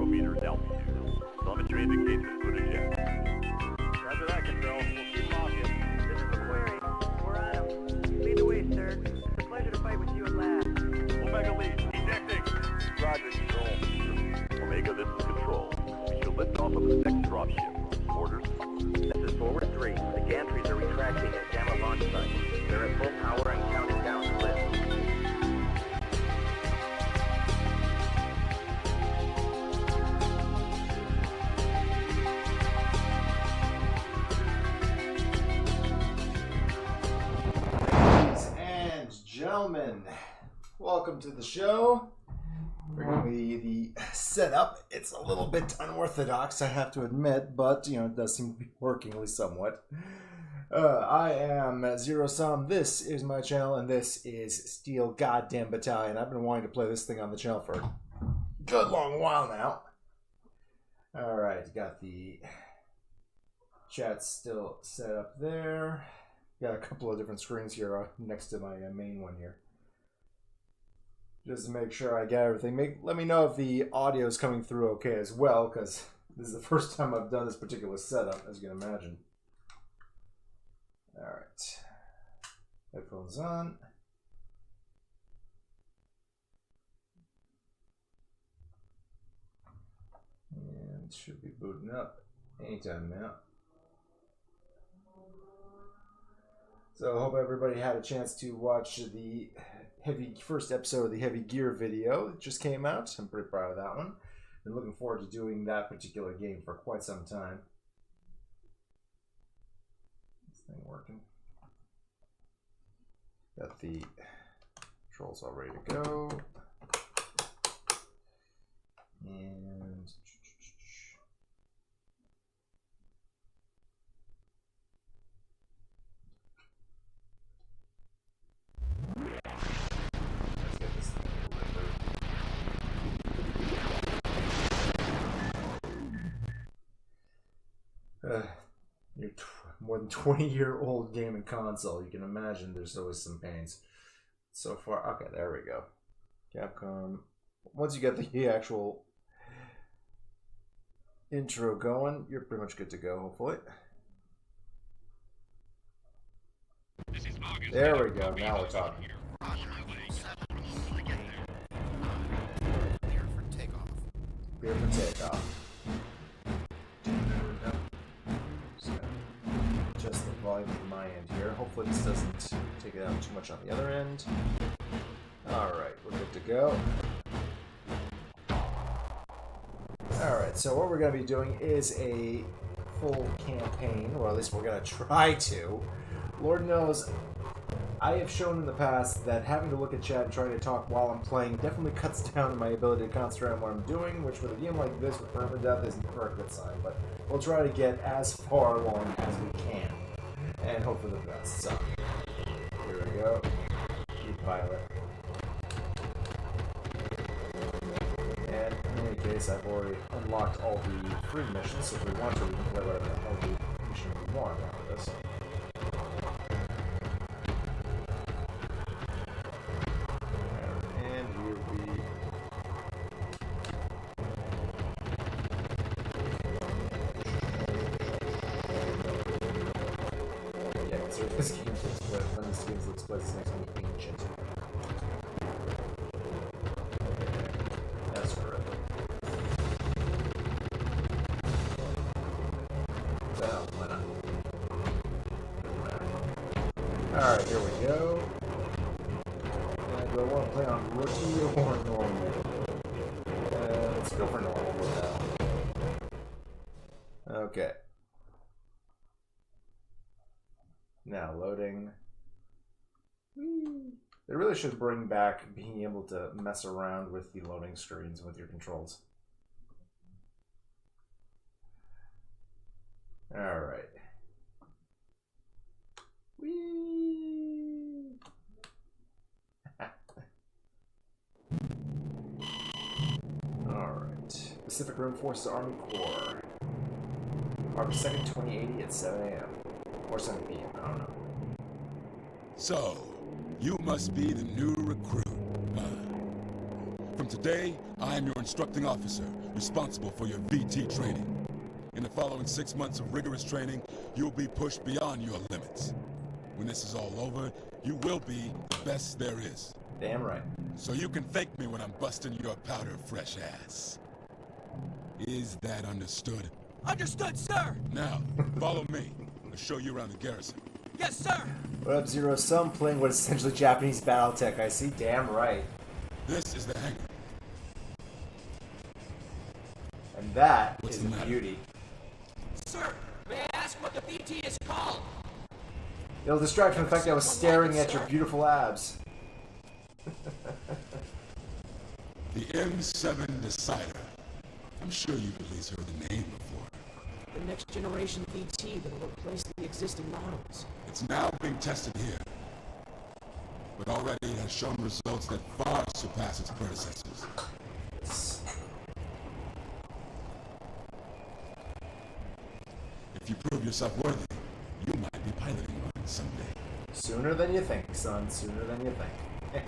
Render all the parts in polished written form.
Meters altitude. Telemetry indicates good eject. Roger that, Control. We'll keep them off you. This is Mechwarrior. We're on him. Lead the way, sir. It's a pleasure to fight with you at last. Omega lead. Ejecting. Roger, Control. Omega, this is Control. We should lift off of the next dropship. Orders? This is Forward 3. The gantries are retracting at Gamma launch site. They're at full power and counting down to lift. Gentlemen, welcome to the show. Regularly, the setup, it's a little bit unorthodox, I have to admit, but, you know, it does seem to be working at least somewhat. I am Zero Sum, this is my channel, and this is Steel Goddamn Battalion. I've been wanting to play this thing on the channel for a good long while now. Alright, got the chat still set up there. Got a couple of different screens here next to my main one here. Just to make sure I get everything. Let me know if the audio is coming through okay as well, because this is the first time I've done this particular setup, as you can imagine. Alright. Headphones on. And should be booting up anytime now. So I hope everybody had a chance to watch the first episode of the Heavy Gear video that just came out. I'm pretty proud of that one. Been looking forward to doing that particular game for quite some time. This thing working. Got the controls all ready to go. And your more than 20-year-old gaming console, you can imagine there's always some pains. So far, okay, there we go. Capcom. Once you get the actual intro going, you're pretty much good to go, hopefully. There we go, now we're talking. Clear for takeoff. Adjust the volume from my end here. Hopefully this doesn't take it out too much on the other end. Alright, we're good to go. Alright, so what we're going to be doing is a full campaign, or at least we're going to try to. Lord knows, I have shown in the past that having to look at chat and trying to talk while I'm playing definitely cuts down my ability to concentrate on what I'm doing, which with a game like this with permadeath isn't a very good sign, but we'll try to get as far along as we can, and hope for the best. So, here we go. Keep pilot. And in any case, I've already unlocked all the free missions, so if we want to, we can play whatever the hell the mission we want out of this. This game takes place, when this game takes place, it's next to be ancient. That's correct. Well, why not? Alright, here we go. Do I want to play on rookie or normal? Let's go for normal for now. Okay. Now loading. They really should bring back being able to mess around with the loading screens with your controls. Alright. Alright. Pacific Rim Forces Army Corps. August 2nd, 2080 at 7 a.m. Or 7 p.m. I don't know. So, you must be the new recruit. From today, I am your instructing officer, responsible for your VT training. In the following 6 months of rigorous training, you'll be pushed beyond your limits. When this is all over, you will be the best there is. Damn right. So you can thank me when I'm busting your powder fresh ass. Is that understood? Understood, sir! Now, follow me. I'll show you around the garrison. Yes, sir! What up, Zero Sum? Playing what is essentially Japanese Battletech, I see. Damn right. This is the hangar. And that What's is the a matter? beauty. Sir, may I ask what the VT is called? It'll distract from the fact that I was staring at your beautiful abs. The M7 Decider. I'm sure you've at least heard the name before. The next generation VT that will replace the existing models. It's now being tested here. But already it has shown results that far surpass its predecessors. If you prove yourself worthy, you might be piloting one someday. Sooner than you think, son. Sooner than you think.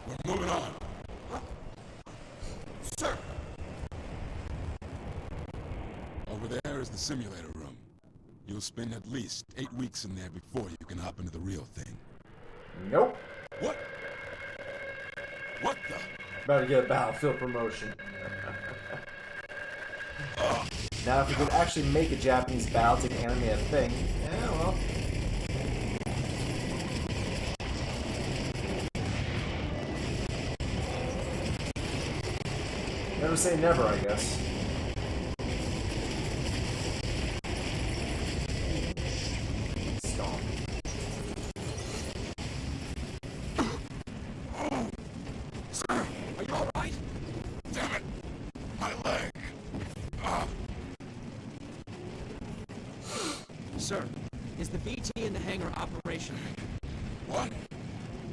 We're moving on. Sir! Over there is the simulator room. You'll spend at least 8 weeks in there before you can hop into the real thing. Nope. What? What the? About to get a battlefield promotion. Now, if we could actually make a Japanese Battletech anime a thing, yeah, well. Never say never, I guess. Stomp. Sir, are you alright? Damn it! My leg! Sir, is the VT in the hangar operational? What?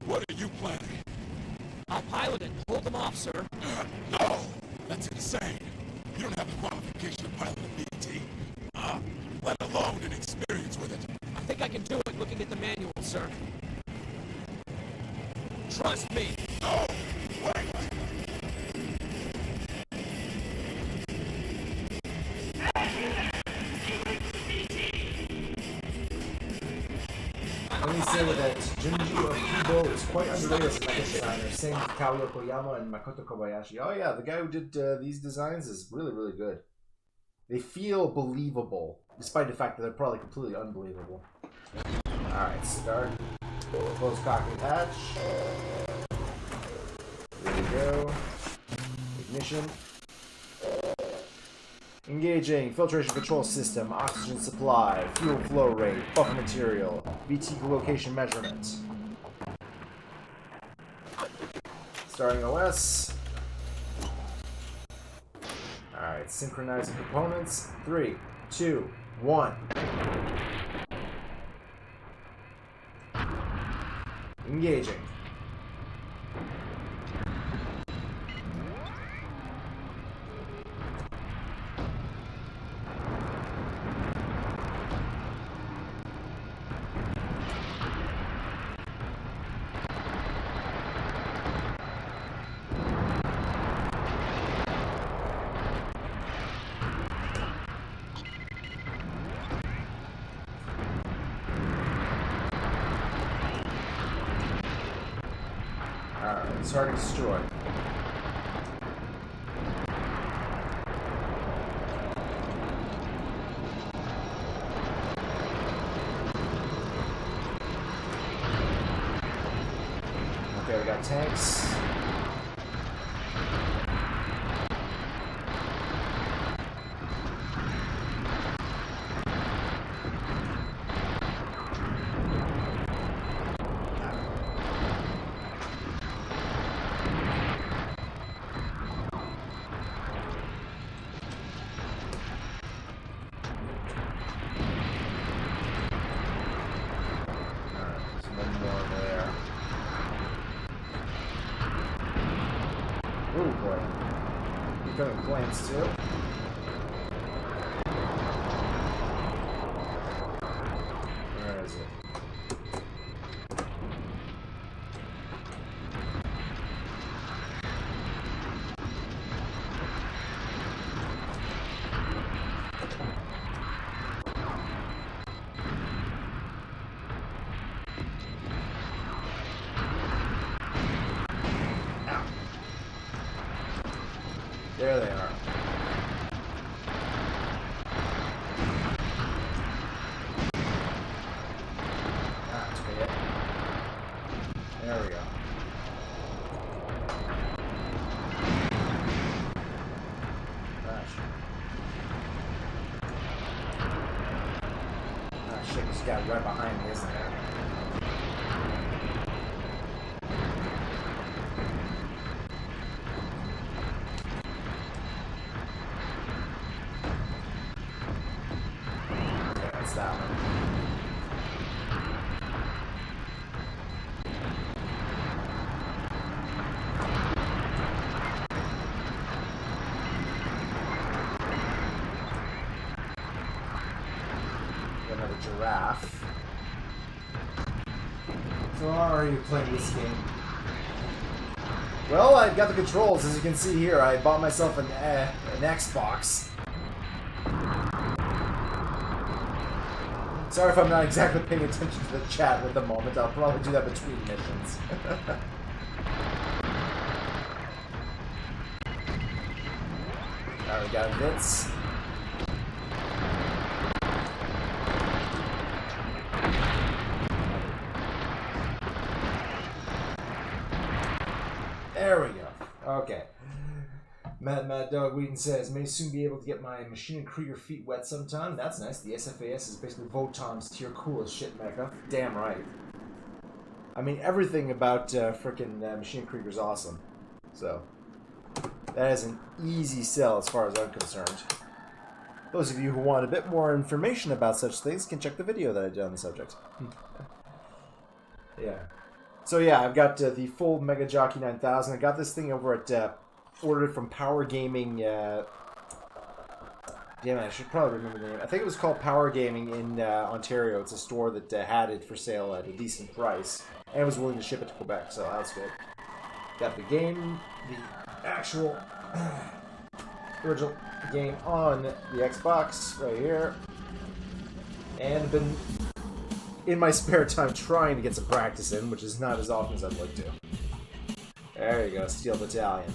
What are you planning? I'll pilot it. Hold them off, sir. No! That's insane! You don't have the qualification to pilot a BT. Let alone an experience with it. I think I can do it looking at the manual, sir. Trust me. No! Wait! Let me say that Junji Okubo is quite underrated as a mecha designer. Same with Kao Yokoyama and Makoto Kobayashi. Oh yeah, the guy who did these designs is really, really good. They feel believable, despite the fact that they're probably completely unbelievable. Alright, start. Close cock and hatch. There we go. Ignition. Engaging. Filtration control system. Oxygen supply. Fuel flow rate. Buffer material. VT location measurement. Starting OS. Alright, synchronizing components. 3, 2, 1. Engaging. Alright, target destroyed. Okay, we got tanks. Oh boy. incoming planes too. Where is it? There they are. That's it. There we go. Gosh. Ah, shit, this guy right behind me, isn't there? That one. Another giraffe. So how are you playing this game? Well, I've got the controls, as you can see here. I bought myself an Xbox. Sorry if I'm not exactly paying attention to the chat at the moment. I'll probably do that between missions. Alright, we got Vince. There we go. Okay. Mad Dog Wheaton says, may soon be able to get my Machine and Krieger feet wet sometime. That's nice. The SFAS is basically Votan's tier cool as shit, Mecha. Damn right. I mean, everything about frickin' Machine and Krieger's awesome. So, that is an easy sell as far as I'm concerned. Those of you who want a bit more information about such things can check the video that I did on the subject. Yeah. So yeah, I've got the full Mega Jockey 9000. I got this thing over at... ordered from Power Gaming, damn it, I should probably remember the name. I think it was called Power Gaming in Ontario. It's a store that had it for sale at a decent price and was willing to ship it to Quebec, so that's good. Got the game, the actual original game on the Xbox right here, and been in my spare time trying to get some practice in, which is not as often as I'd like to. There you go, Steel Battalion.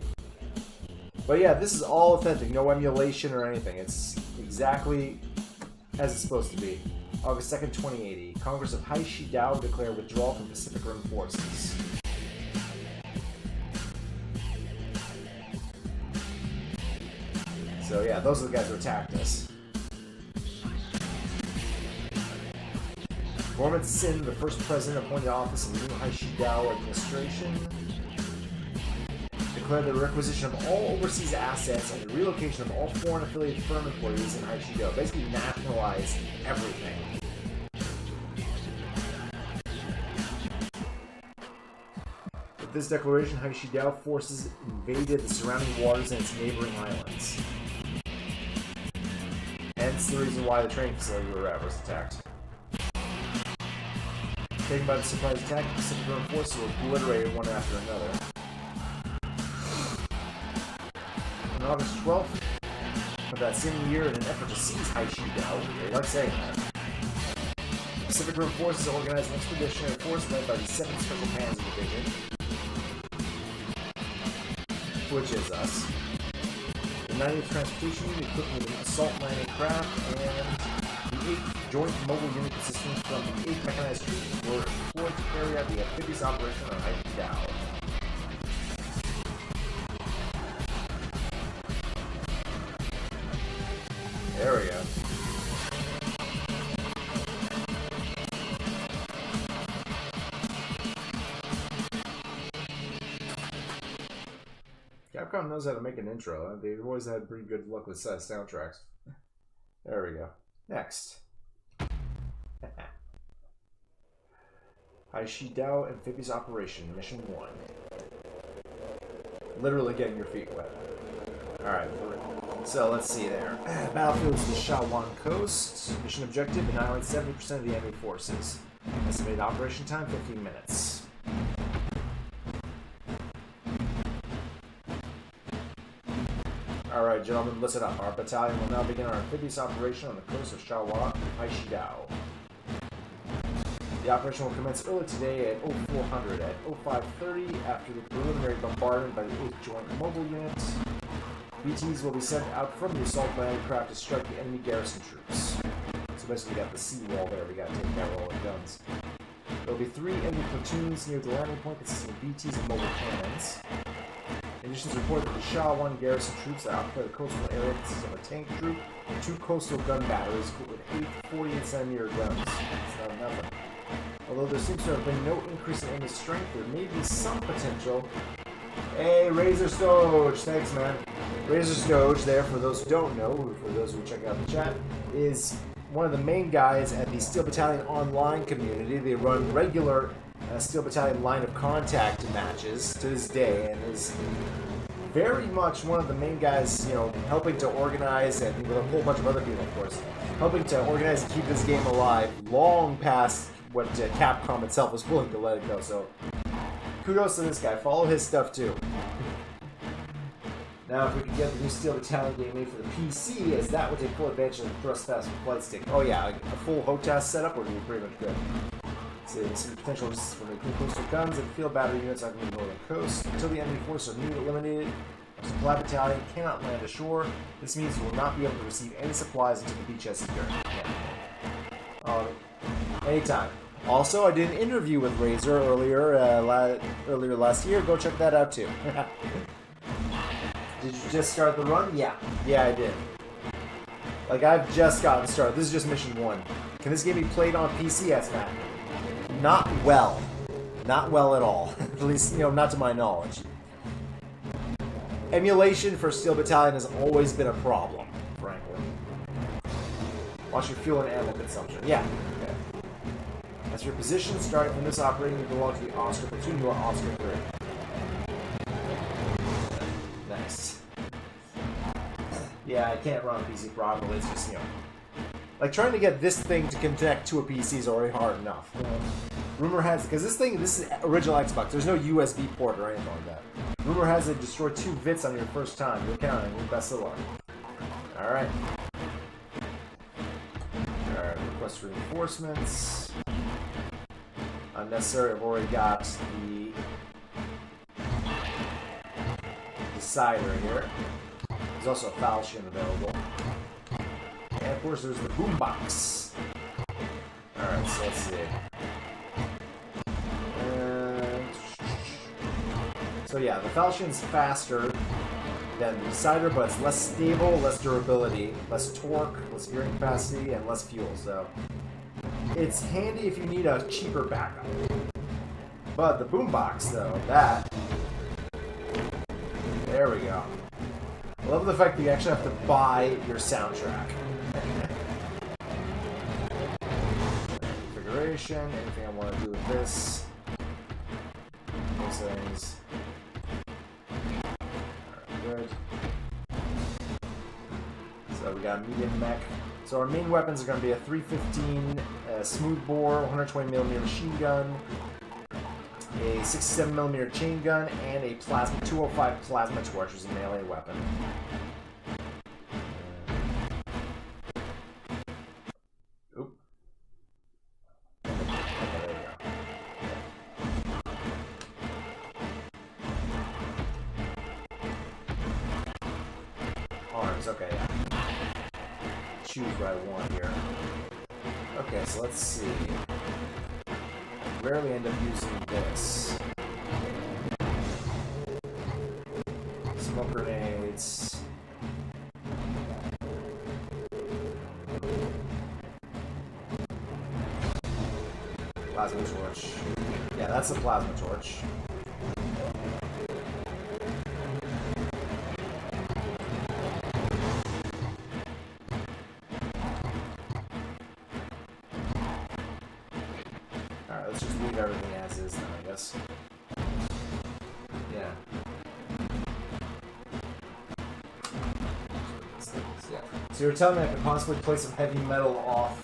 But yeah, this is all authentic, no emulation or anything. It's exactly as it's supposed to be. August 2nd, 2080. Congress of Haishi Dao declare withdrawal from Pacific Rim forces. So yeah, those are the guys who attacked us. Gorman Sin, the first president appointed office in the new Haishi Dao administration, declared the requisition of all overseas assets and the relocation of all foreign affiliated firm employees in Haishi Dao. Basically nationalized everything. With this declaration, Haishi Dao forces invaded the surrounding waters and its neighboring islands. Hence the reason why the training facility we were at was attacked. Taken by the surprise attack, the Pacific Rim forces were obliterated one after another. On August 12th of that same year, in an effort to seize Haishi Dao, they like saying that, the Pacific Rim forces organized an expeditionary force led by the 7th Special Panzer Division, which is us, the 90th Transportation Unit equipped with an assault landing craft, and the 8th Joint Mobile Unit consisting from the 8th Mechanized Troops were deployed to carry out the amphibious operation on Haishi Dao. There we go. Capcom knows how to make an intro. They've always had pretty good luck with soundtracks. There we go. Next. Haishi Dao Amphibious Operation, Mission 1. Literally getting your feet wet. Alright, so let's see there. Battlefield is the Shawan Coast. Mission objective: annihilate 70% of the enemy forces. Estimated operation time: 15 minutes. Alright, gentlemen, listen up. Our battalion will now begin our amphibious operation on the coast of Shawa, Aishidao. The operation will commence early today at 0400. At 0530, after the preliminary bombardment by the 8th Joint Mobile Unit, BTs will be sent out from the assault by aircraft to strike the enemy garrison troops. So basically we got the seawall there, we gotta take care of all the guns. There will be 3 enemy platoons near the landing point consisting of BTs and mobile cannons. Conditions report that the Shah 1 garrison troops that occupy the coastal area consist of a tank troop, 2 coastal gun batteries equipped with 8 48cm guns. It's not nothing. Although there seems to have been no increase in enemy strength, there may be some potential. Hey, Razor Stoge! Thanks, man. Razor Stoge, there, for those who don't know, for those who check out the chat, is one of the main guys at the Steel Battalion online community. They run regular Steel Battalion line of contact matches to this day, and is very much one of the main guys, you know, helping to organize, and with a whole bunch of other people, of course, helping to organize and keep this game alive long past what Capcom itself was willing to let it go. So kudos to this guy. Follow his stuff too. Now, if we could get the new Steel Battalion game made for the PC, as that would take full advantage of the thrust fast flight stick. Oh yeah, a full HOTAS setup would be pretty much good. So some potential resistance from the coastal guns and field battery units on the northern coast. Until the enemy forces are newly eliminated, our supply battalion cannot land ashore. This means you will not be able to receive any supplies until the beachhead secure. Anytime. Also, I did an interview with Razor earlier last year. Go check that out too. Did you just start the run? Yeah. Yeah, I did. Like, I've just gotten started. This is just mission 1. Can this game be played on PC? Yes, Matt. Not well. Not well at all. At least, you know, not to my knowledge. Emulation for Steel Battalion has always been a problem, frankly. Watch your fuel and ammo consumption. Yeah. Okay. As your position, starting from this operating, you belong to the Oscar platoon. You are Oscar 3. Nice. Yeah, I can't run a PC properly. It's just, you know, like trying to get this thing to connect to a PC is already hard enough. Rumor has, because this is original Xbox. There's no USB port or anything like that. Rumor has it destroyed 2 VITs on your first time. You're counting. Best of luck. All right. All right. Request reinforcements. Unnecessary. I've already got the decider here. There's also a falchion available. And of course, there's the boombox. Alright, so let's see. So yeah, the falchion's faster than the decider, but it's less stable, less durability, less torque, less gearing capacity, and less fuel. So it's handy if you need a cheaper backup. But the boombox, though, there we go. I love the fact that you actually have to buy your soundtrack. Configuration, anything I want to do with this. Those things. Alright, good. So we got medium mech. So our main weapons are going to be a 315 smoothbore, 120mm machine gun, a 67mm chain gun, and a plasma 205 plasma torch, which is a melee weapon. Oop. Okay, there we go. Arms, okay, yeah. Choose what I want here. Okay, so let's see. I rarely end up using this. Smoke grenades. Plasma torch. Yeah, that's the plasma torch. Alright, let's just leave everything as is then, I guess. Yeah. So you're telling me I could possibly play some heavy metal off.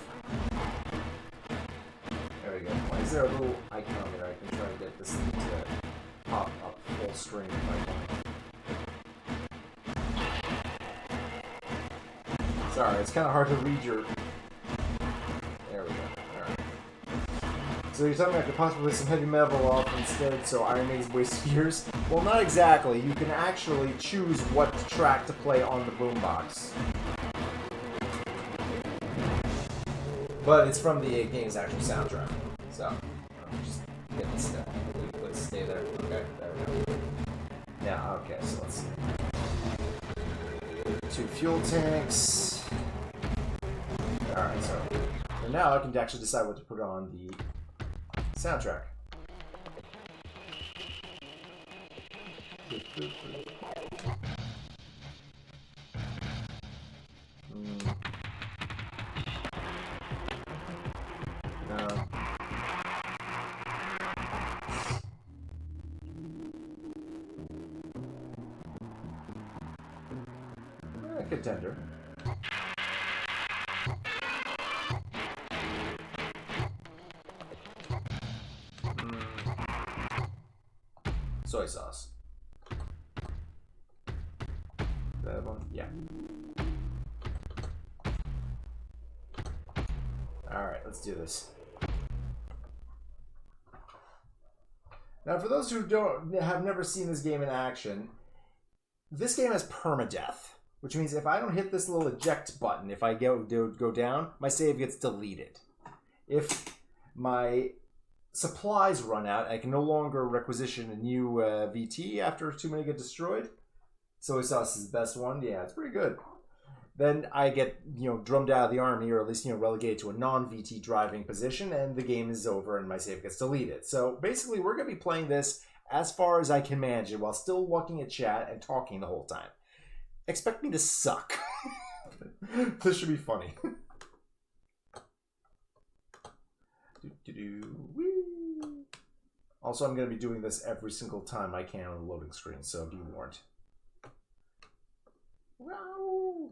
There we go. Why is there a little icon there? I can try to get this thing to pop up full screen if I want. Sorry, it's kind of hard to read your... There we go. Alright. So you're telling me I could possibly play some heavy metal off instead, so Iron Maiden's waste years? Well, not exactly. You can actually choose what track to play on the boombox. But it's from the game's actual soundtrack. So, just get this stuff. Let's stay there. Okay, there we go. Yeah, okay, so let's see. 2 fuel tanks. Alright, so now I can actually decide what to put on the soundtrack. No. Contender. Soy sauce. That one? Yeah. Alright, let's do this. Now, for those who have never seen this game in action, this game has permadeath, which means if I don't hit this little eject button, if I go down, my save gets deleted. If my supplies run out, I can no longer requisition a new VT after too many get destroyed. Soy sauce is the best one. Yeah, it's pretty good. Then I get, drummed out of the army, or at least, relegated to a non-VT driving position, and the game is over and my save gets deleted. So basically, we're going to be playing this as far as I can manage it while still looking at chat and talking the whole time. Expect me to suck. This should be funny. Also, I'm going to be doing this every single time I can on the loading screen, so be warned. Wow.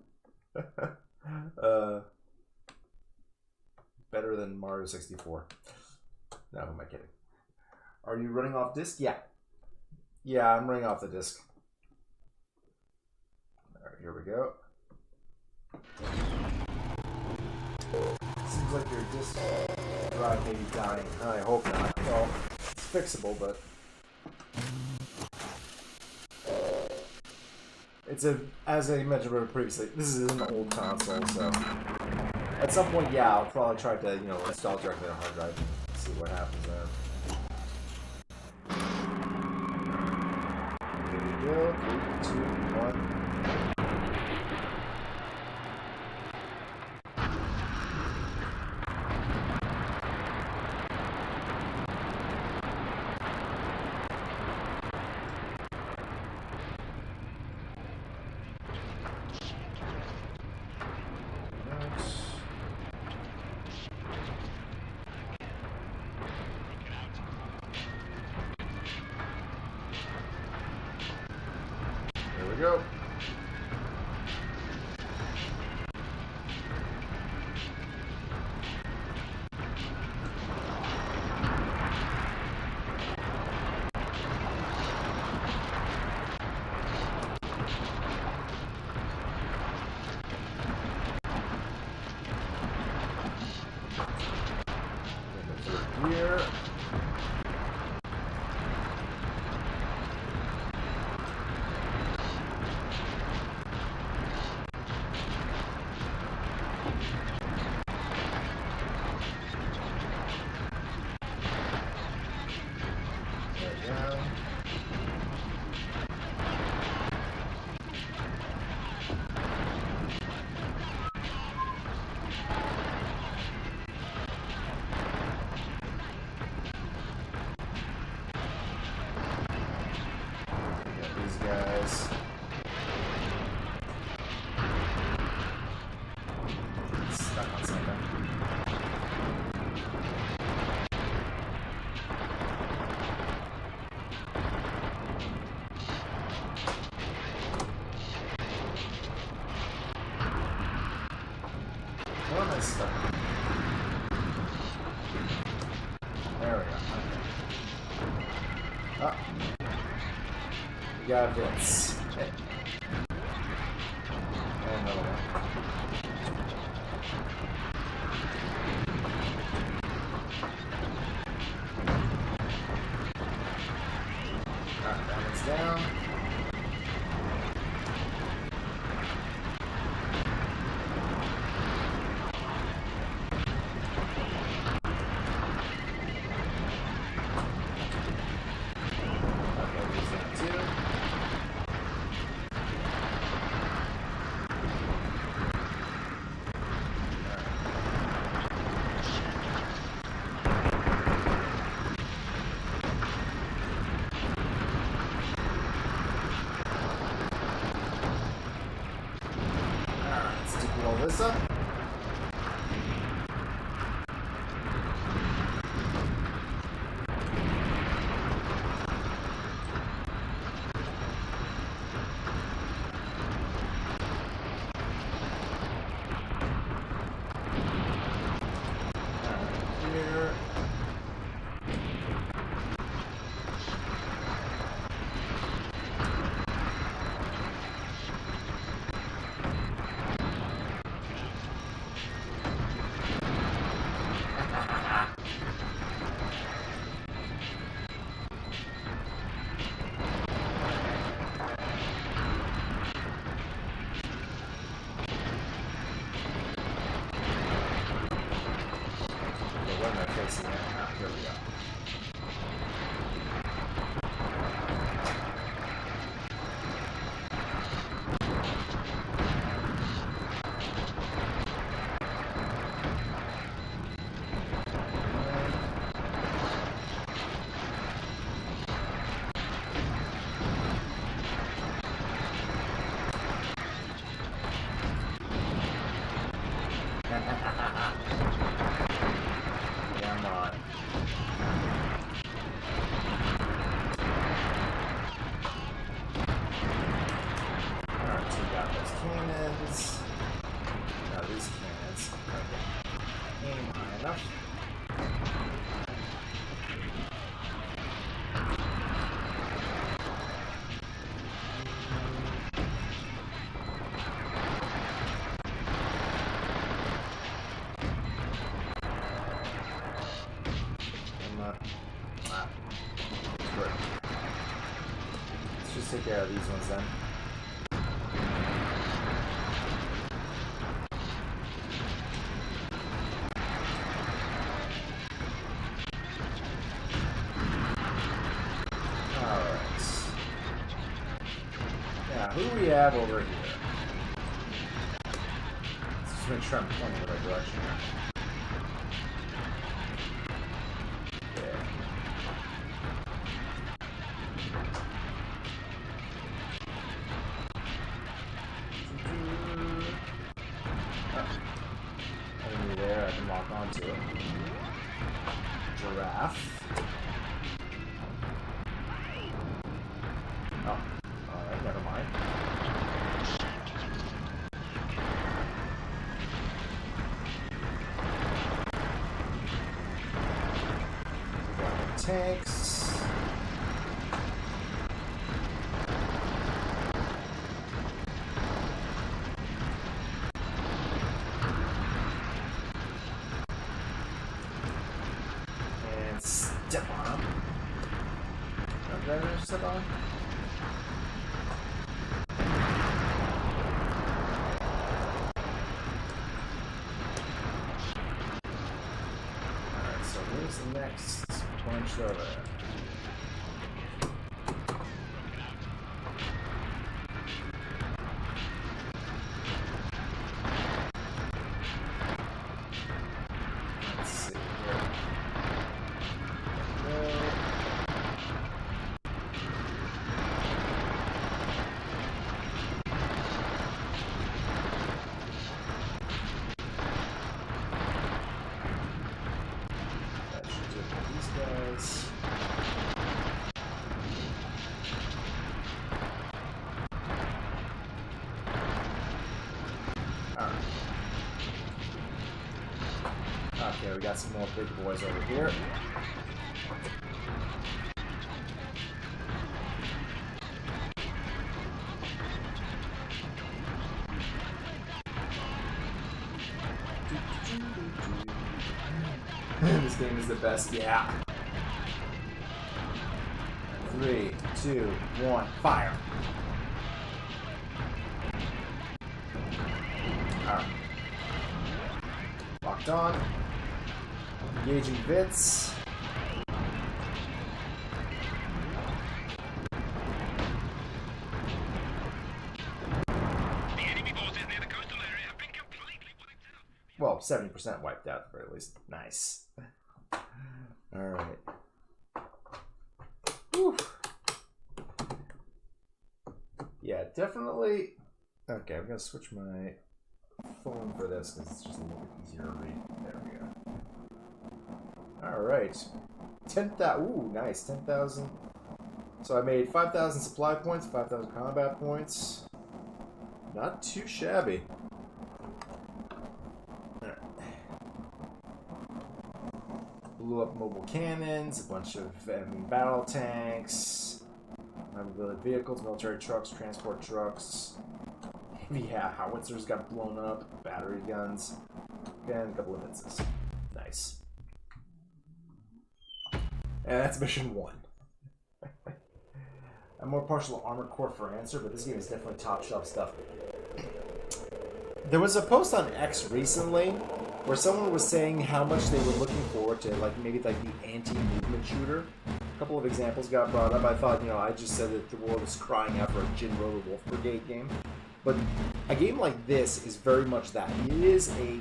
Better than Mario 64. No, who am I kidding? Are you running off disk? Yeah. Yeah, I'm running off the disk. Alright, here we go. Seems like your disk drive may be dying. I hope not. Well, it's fixable, but... as I mentioned previously, this is an old console, so... At some point, yeah, I'll probably try to, install directly on a hard drive. See what happens there. Here we go. 3, 2, 1... Go. Here. Guys. Stuck on something. am I stuck? There we go. Okay. Oh. We got Vince. Hey. And another one. Alright, that one's down. Blow this up. Here. Where am I facing it? Ah, here we go. Come on. Alright, so we got those cannons. Now these cannons. Okay. Aim high enough. Let's just take care of these ones then. Alright. Yeah, who do we have over here? Let's just make sure I'm pointing in the right direction here. Enemy there, I can lock onto it. Giraffe. Oh, alright, never mind. Got tanks. Step on him. Did I step on him? Alright, so where's the next punch over? Let's see here. That should do it for these guys. got some more big boys over here. This game is the best, yeah. 3, 2, 1, fire! Alright. Locked on. Engaging bits. Well, 70% wiped out at the very least. Nice. Alright. Yeah, definitely. Okay, I'm gonna switch my phone for this because it's just a little bit easier to read. There we go. Alright. 10,000. Ooh, nice. 10,000. So I made 5,000 supply points, 5,000 combat points. Not too shabby. Blew up mobile cannons, a bunch of enemy battle tanks, mobility vehicles, military trucks, transport trucks. Yeah, howitzers got blown up, battery guns, and a couple of misses. Nice. And that's mission 1. I'm more partial to Armored Core for answer, but this game is definitely top shelf stuff. There was a post on X recently where someone was saying how much they were looking forward to, like, maybe like the anti-movement shooter. A couple of examples got brought up. I thought, you know, I just said that the world is crying out for a Jinro the Wolf Brigade game. But a game like this is very much that. It is a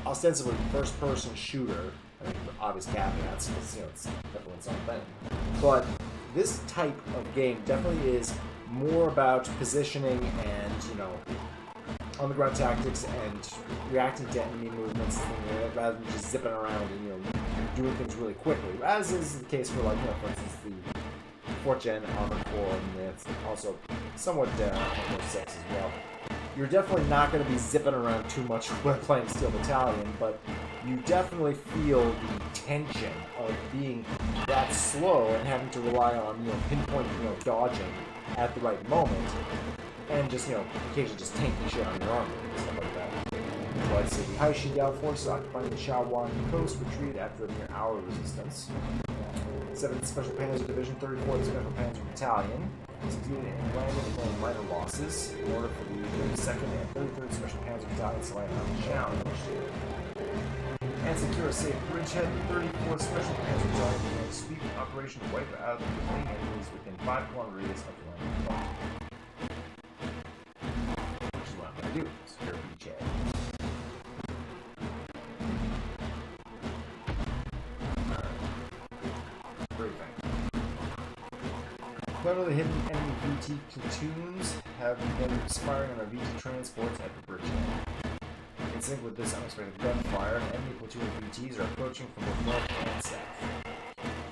ostensibly first-person shooter. I mean, obvious caveats, because, you know, it's definitely its own thing. But this type of game definitely is more about positioning and, you know, on-the-ground tactics and reacting to enemy movements, rather than just zipping around and, you know, doing things really quickly. As is the case for, like, you know, for instance, the 4th Gen Armored Core, and it's also somewhat Armored 6 as well. You're definitely not going to be zipping around too much when playing Steel Battalion, but you definitely feel the tension of being that slow and having to rely on, you know, pinpoint, you know, dodging at the right moment. And just, you know, occasionally just tanking shit on your armor and stuff like that. So I'd say the High Xinjiao forces occupying the Shaowan coast retreat after a mere hour of resistance. 7th Special Panzer Division, 34th Special Panzer Battalion succeeded in landing and laying minor losses in order for the 32nd and 33rd Special Panzer Battalions to land on the challenge. And secure a safe bridgehead, the 34th Special Panzer Battalion began a sweeping operation to wipe out the remaining enemies within 5-kilometer radius of the landing point. Do secure beachhead. Briefing. Cleverly hidden enemy VT platoons have been expiring on our VT transports at the bridgehead. In sync with this unexpected gunfire, an enemy platoon of VTs are approaching from both north and south.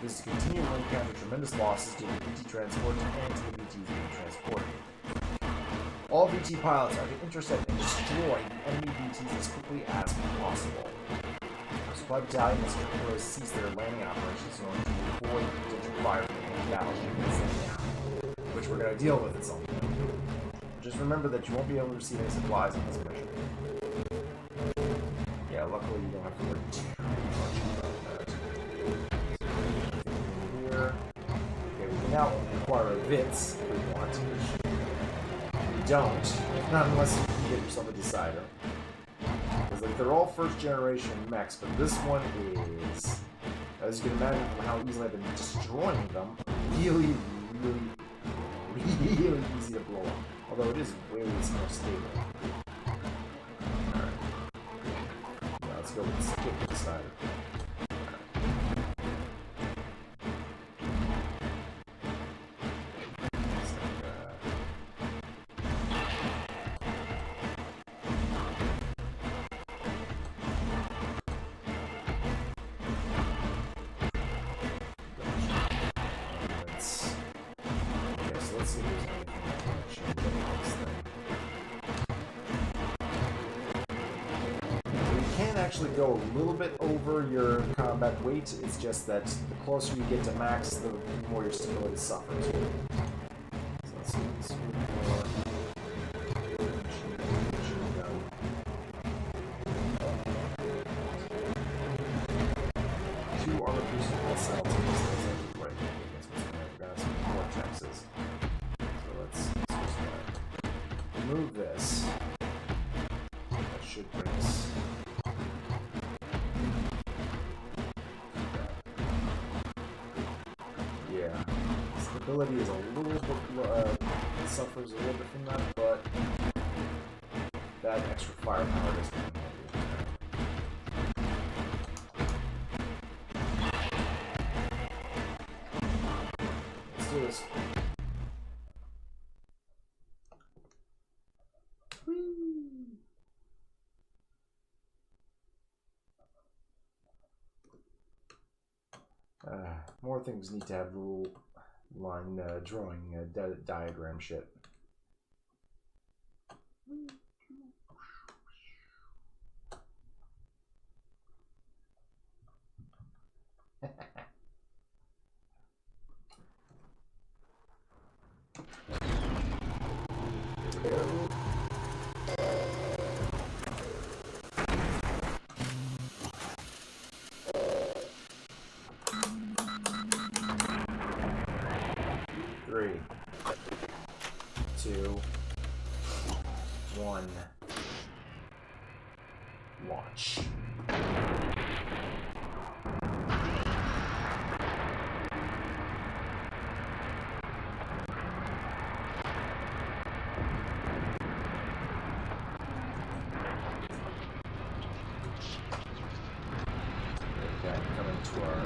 This is continuing to encounter tremendous losses to the VT transport and to the VTs being transported. All VT pilots are to intercept and destroy the enemy VTs as quickly as possible. Our supply battalion has ceased their landing operations in order to avoid potential fire from the battleship and send down, which we're going to deal with at some point. Just remember that you won't be able to receive any supplies on this mission. Yeah, luckily you don't have to worry too much about that. Here. Okay, we can now acquire events if we want to. Don't. Not unless you can get yourself a decider. Because like, they're all first generation mechs, but this one is, as you can imagine from how easily I've been destroying them, really easy to blow up. Although it is way more stable. Alright. Now let's go with the decider. Let's see if there's anything I can actually do with this thing. So you can actually go a little bit over your combat weight. It's just that the closer you get to max, the more your stability suffers. So let's see. This more. Two armor piercing pulse cells. Right. We've got some vortexes. So let's switch that. Remove this. That should bring us. Yeah. Stability is a little bit, suffers a little bit from that, but that extra firepower doesn't help you. Let's do this. More things need to have rule line drawing diagram shit. Three, 2, 1, launch. Okay, coming to our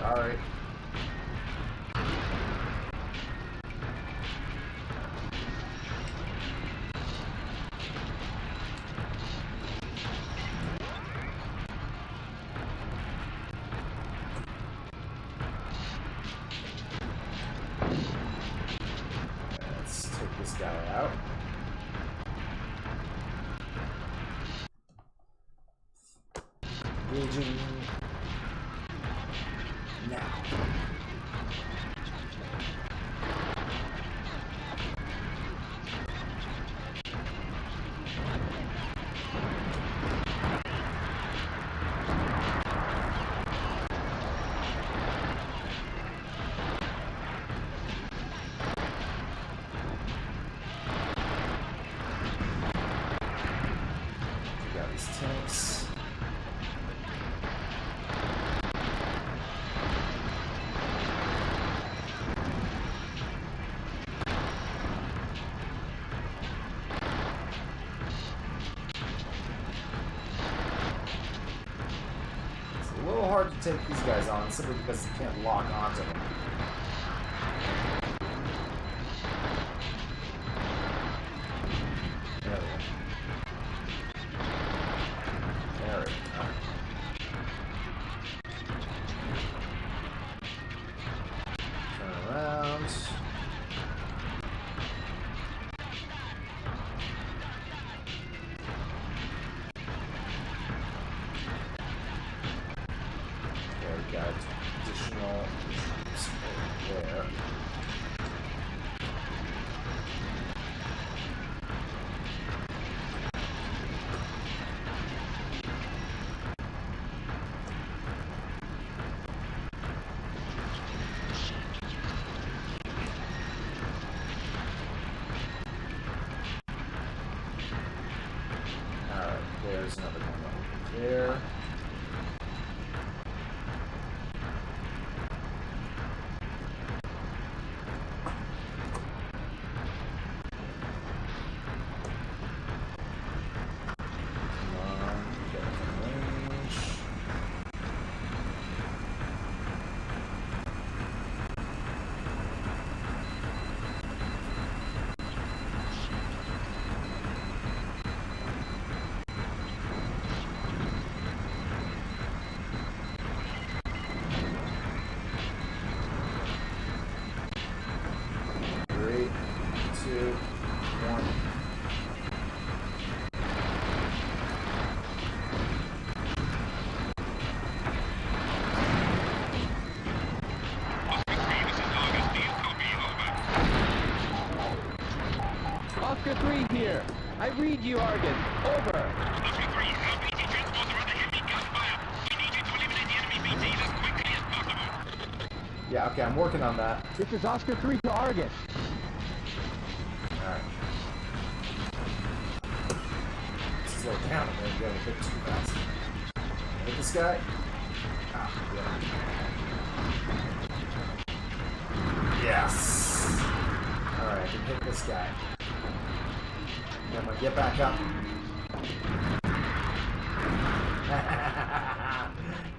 Alright. Let's take this guy out. Engaging now. We got these tanks. A little hard to take these guys on simply because you can't lock onto them. There we go. There we go. Turn around. We got additional troops over there. Alright, there's another one over there. Oscar 3 here. I read you, Argus. Over. Oscar 3, our BT transports are under heavy gunfire. We need you to eliminate the enemy BTs as quickly as possible. Yeah, okay, I'm working on that. This is Oscar 3 to Argus. Alright. Slow down, I'm gonna go a bit too fast. Hit this guy. Ah, yeah. Yes! Alright, I can hit this guy. Come on, get back up.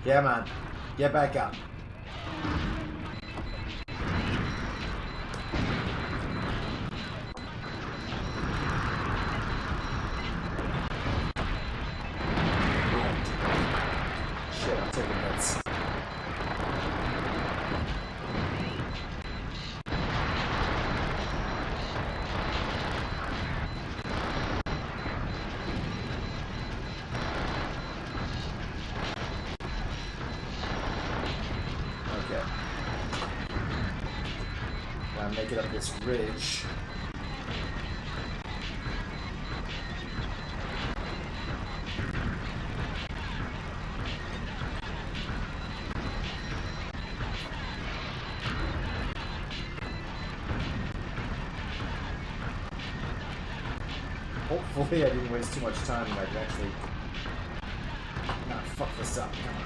Come on, get back up. Shit, I'm taking hits. Okay. Now make it up this ridge. Hopefully I didn't waste too much time and I can actually not fuck this up. Come on.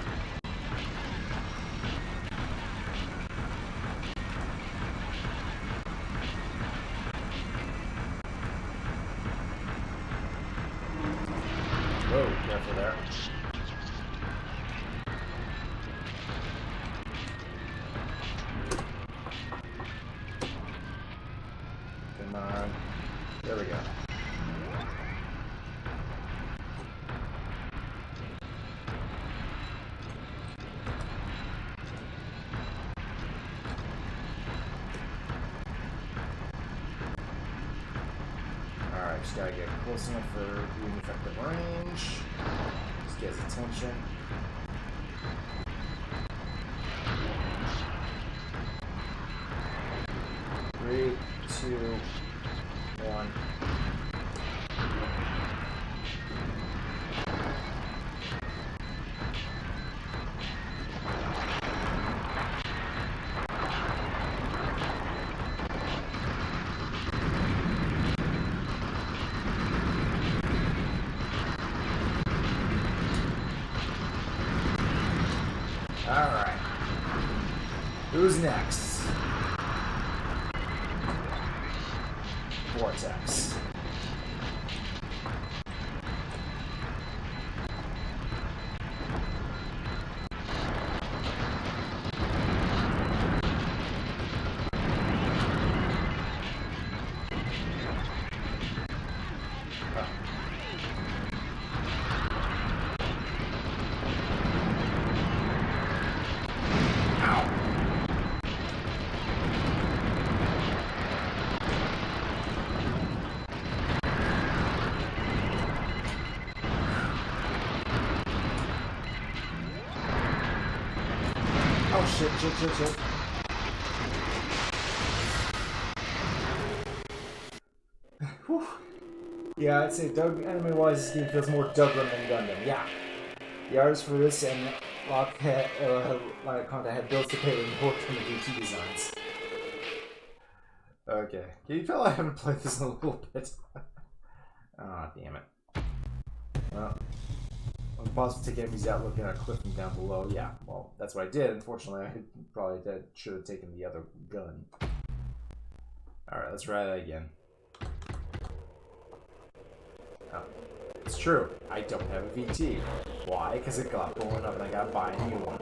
Whoa, careful there. Come on. There we go. Alright, just gotta get close enough for being effective range. Just get his attention. Three, two, one. Alright. Who's next? Vortex. Oh shit, shit. Whew. Yeah, I'd say enemy-wise, this game feels more Dublin than Gundam. Yeah. The artists for this and Lockhead had bills to pay and worked on the VT designs. Okay. Can you tell I haven't played this in a little bit? Ah, damn it. Well, I'm possible to take enemies out looking at a cliff from down below. Yeah, well, that's what I did. Unfortunately, I should have taken the other gun. Alright, let's try that again. Oh, it's true. I don't have a VT. Why? Because it got blown up and I gotta buy a new one.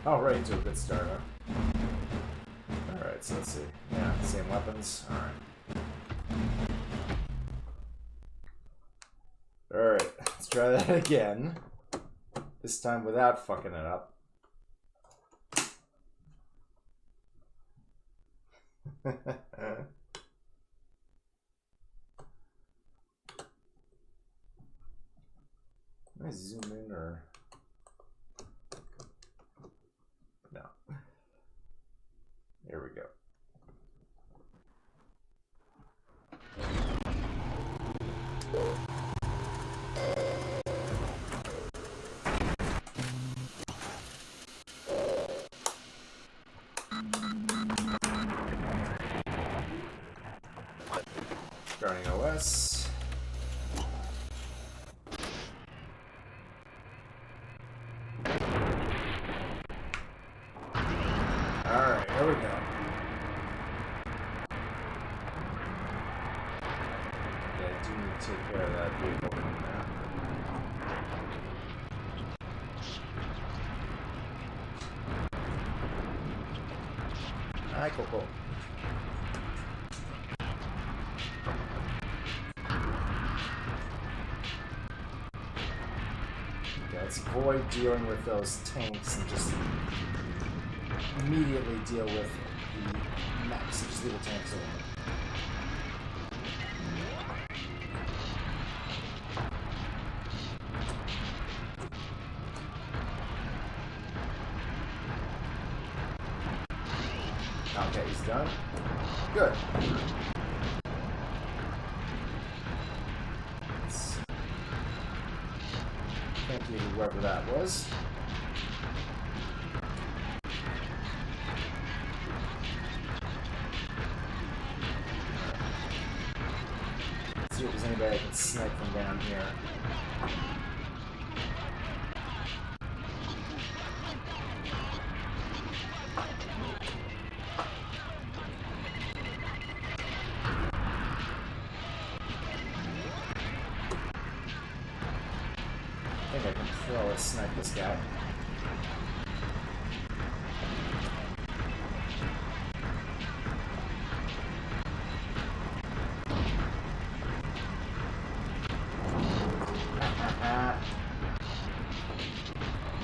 Alright, to a good start, huh? Alright, so let's see. Yeah, same weapons. Alright. Alright, let's try that again. This time without fucking it up. Can I zoom in or... No. There we go. Yes. Alright, here we go. Yeah, I do need to take care of that vehicle from there. Alright, cool. Yeah, let's avoid dealing with those tanks and just immediately deal with the mechs and just leave the tanks alone. Okay, he's done. Good. Thank you, whoever that was. Let's see if there's anybody that can snipe from down here. I think I can throw a snipe this guy.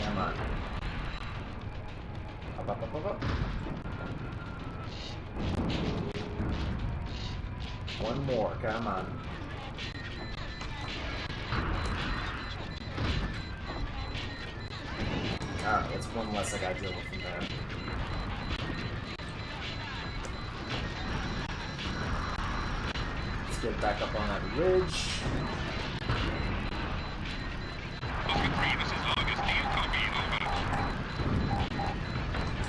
Come on. Up. One more, come on. Alright, that's one less I gotta deal with from there. Let's get back up on that ridge.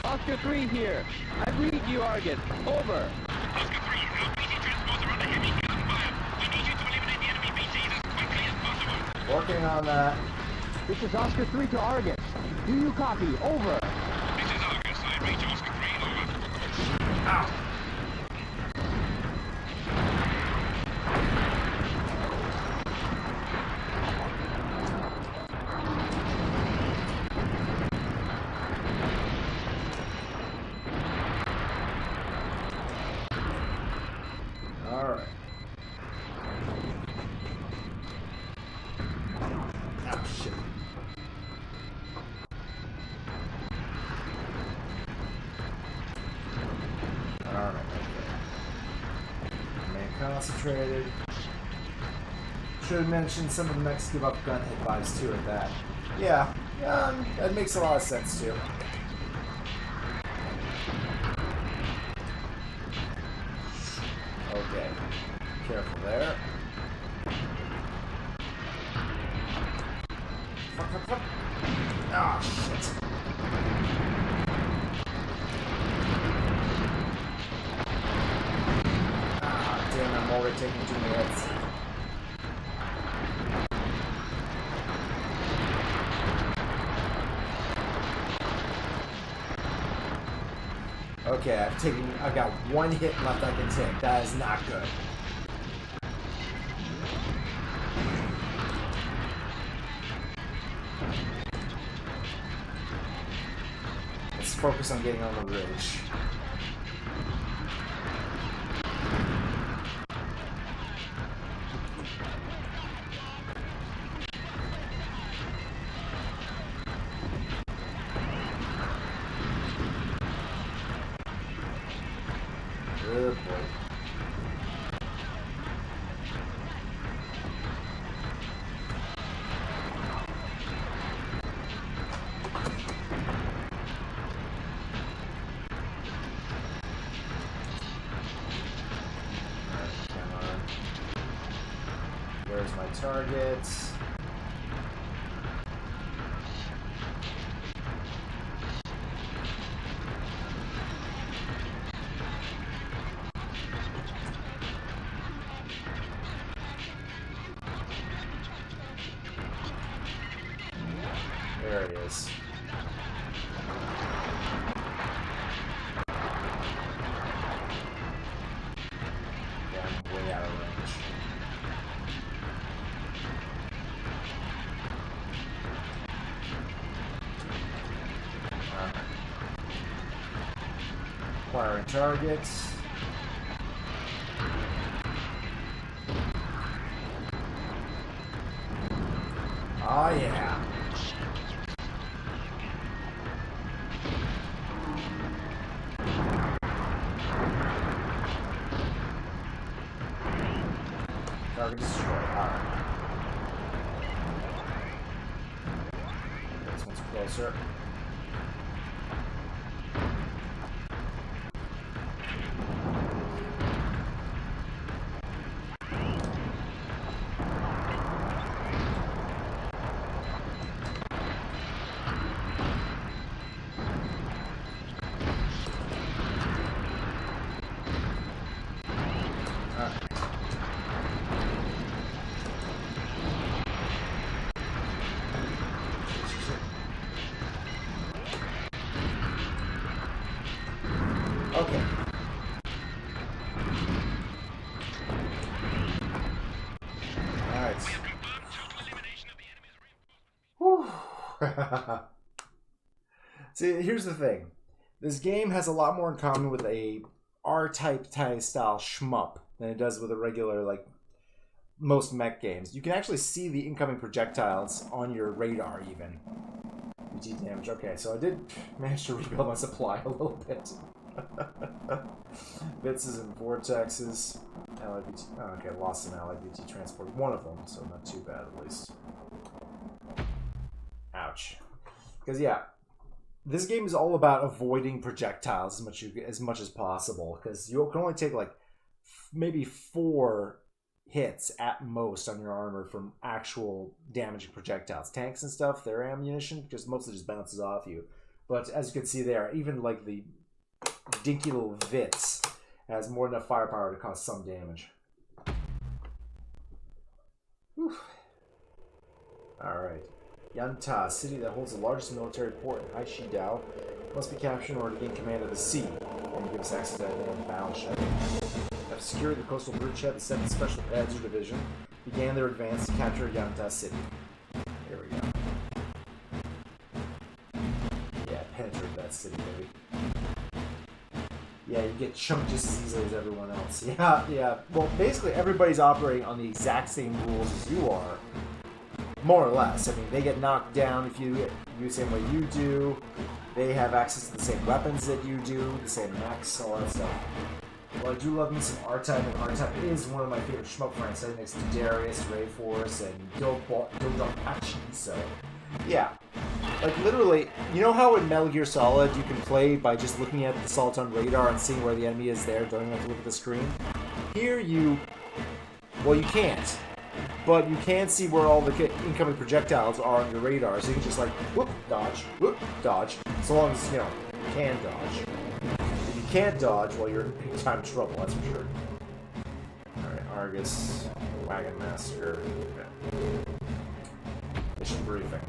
Oscar 3 here. I read you, Argus. Over. Oscar 3, our BT transports are under heavy gunfire. We need you to eliminate the enemy BTs as quickly as possible. Working on that. This is Oscar 3 to Argus. Do you copy? Over. This is Argus. I read you, Oscar 3, over. Ow! Alright. Oh, shit. Alright, okay. Remain concentrated. Should have mentioned some of the mechs give up gun hit vibes too at that. Yeah, that makes a lot of sense too. Okay, careful there. Fuck. Ah, shit. Ah, damn, I'm already taking too many hits. Okay, I've got one hit left I can take. That is not good. Let's focus on getting on the ridge. Good boy. Come on. Where's my target? There he is. Yeah, I'm way out of range. Acquiring targets. Oh yeah. Target destroyed. Alright. This one's closer. Okay. Alright. Whew. See, here's the thing. This game has a lot more in common with a R-type style shmup than it does with a regular, like, most mech games. You can actually see the incoming projectiles on your radar, even. BT damage. Okay, so I did manage to rebuild my supply a little bit. Bits and vortexes. Allied BT. Oh, okay, lost an allied BT transport. One of them, so not too bad at least. Ouch. Because yeah, this game is all about avoiding projectiles as much as possible. Because you can only take like maybe 4 hits at most on your armor from actual damaging projectiles. Tanks and stuff, their ammunition just mostly just bounces off you. But as you can see there, even like the dinky little Vits has more than enough firepower to cause some damage. Alright. Yanta, city that holds the largest military port in Aishidao, must be captured in order to gain command of the sea, and gives access to the battleship. After securing the coastal bridgehead, the 7th Special Panzer Division began their advance to capture Yanta City. Here we go. Yeah, penetrate that city, baby. Yeah, you get chunked just as easily as everyone else. Yeah. Well, basically everybody's operating on the exact same rules as you are. More or less. I mean, they get knocked down if you use the same way you do. They have access to the same weapons that you do, the same mechs, all that stuff. Well, I do love me some R-Type, and R-Type is one of my favorite shmup franchises next to Darius, Rayforce, and Dodonpachi, so yeah. Like, literally, you know how in Metal Gear Solid you can play by just looking at the Soliton radar and seeing where the enemy is there, don't even have to look at the screen? Here you can't. But you can see where all the incoming projectiles are on your radar, so you can just like, whoop, dodge, so long as, you know, you can dodge. If you can't dodge, well, you're in big time trouble, that's for sure. Alright, Argus, Wagon Massacre, okay. Mission briefing.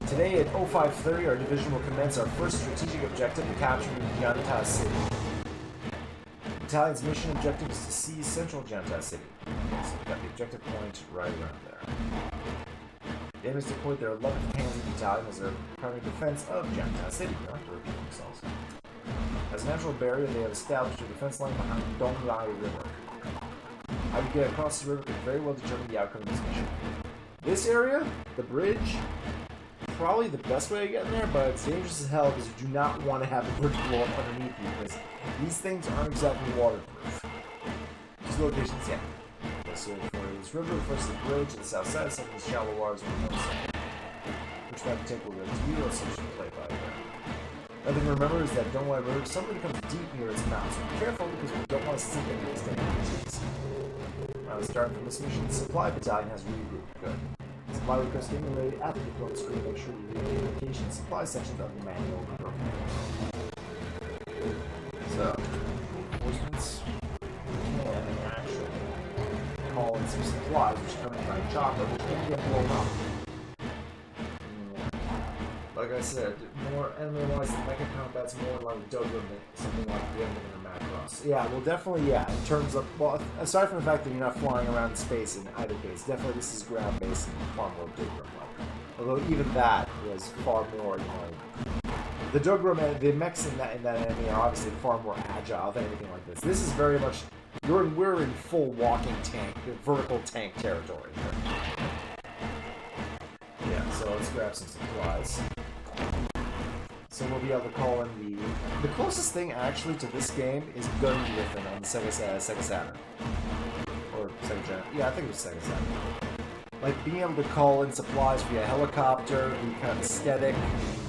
Today at 0530, our division will commence our first strategic objective of capturing Yanta City. The battalion's mission objective is to seize central Yanta City. So we've got the objective point right around there. The aim is to deploy their 11th Panzer Battalion as their primary defense of Yanta City. They don't have to repeat themselves. As a natural barrier, they have established a defense line behind the Donglai River. How you get across the river could very well determine the outcome of this mission. This area, the bridge, probably the best way to get in there, but it's dangerous as hell because you do not want to have the bridge blow up underneath you because these things aren't exactly waterproof. These locations, yeah. So for this river, first the bridge to the south side, second the shallow waters on the north side. Which map to take will go to you, or some should play by there. Another thing to remember is that Donglai River suddenly becomes deep near its mouth, so be careful because we don't want to sink into these dangerous. Starting from this mission, the Supply Battalion has regrouped. Good. Supply request getting ready at the deployment screen. Make sure you read the communication supply sections of the manual. So, reinforcements can actually call in some supplies which come get blown up. Like I said, more enemy-wise, the mecha combat's more in line with Dogra than something like the Enderman or Macross. Yeah, well, definitely, yeah, in terms of, well, aside from the fact that you're not flying around in space in either case, definitely this is ground-based and far more Dogra-like. Although even that was far more, you know, the Dogra, the mechs in that enemy are obviously far more agile than anything like this. This is very much, we're in full walking tank, vertical tank territory here. Yeah, so let's grab some supplies. So we'll be able to call in the closest thing actually to this game is Gun Griffin on the Sega Saturn. Or Sega Gen. Yeah, I think it was Sega Saturn. Like being able to call in supplies via helicopter, the kind of aesthetic,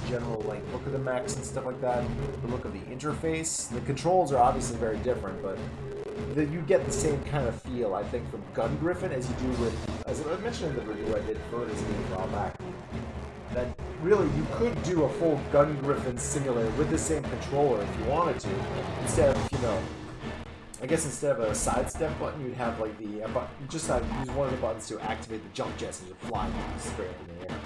general like look of the mechs and stuff like that, the look of the interface. The controls are obviously very different, but you get the same kind of feel, I think, from Gun Griffin as you do with, as I mentioned in the review I did for this game a while back, that really you could do a full Gun Griffin simulator with the same controller if you wanted to, instead of, you know, I guess instead of a sidestep button, you'd have like the button, just use one of the buttons to activate the jump jets and you fly straight up in the air,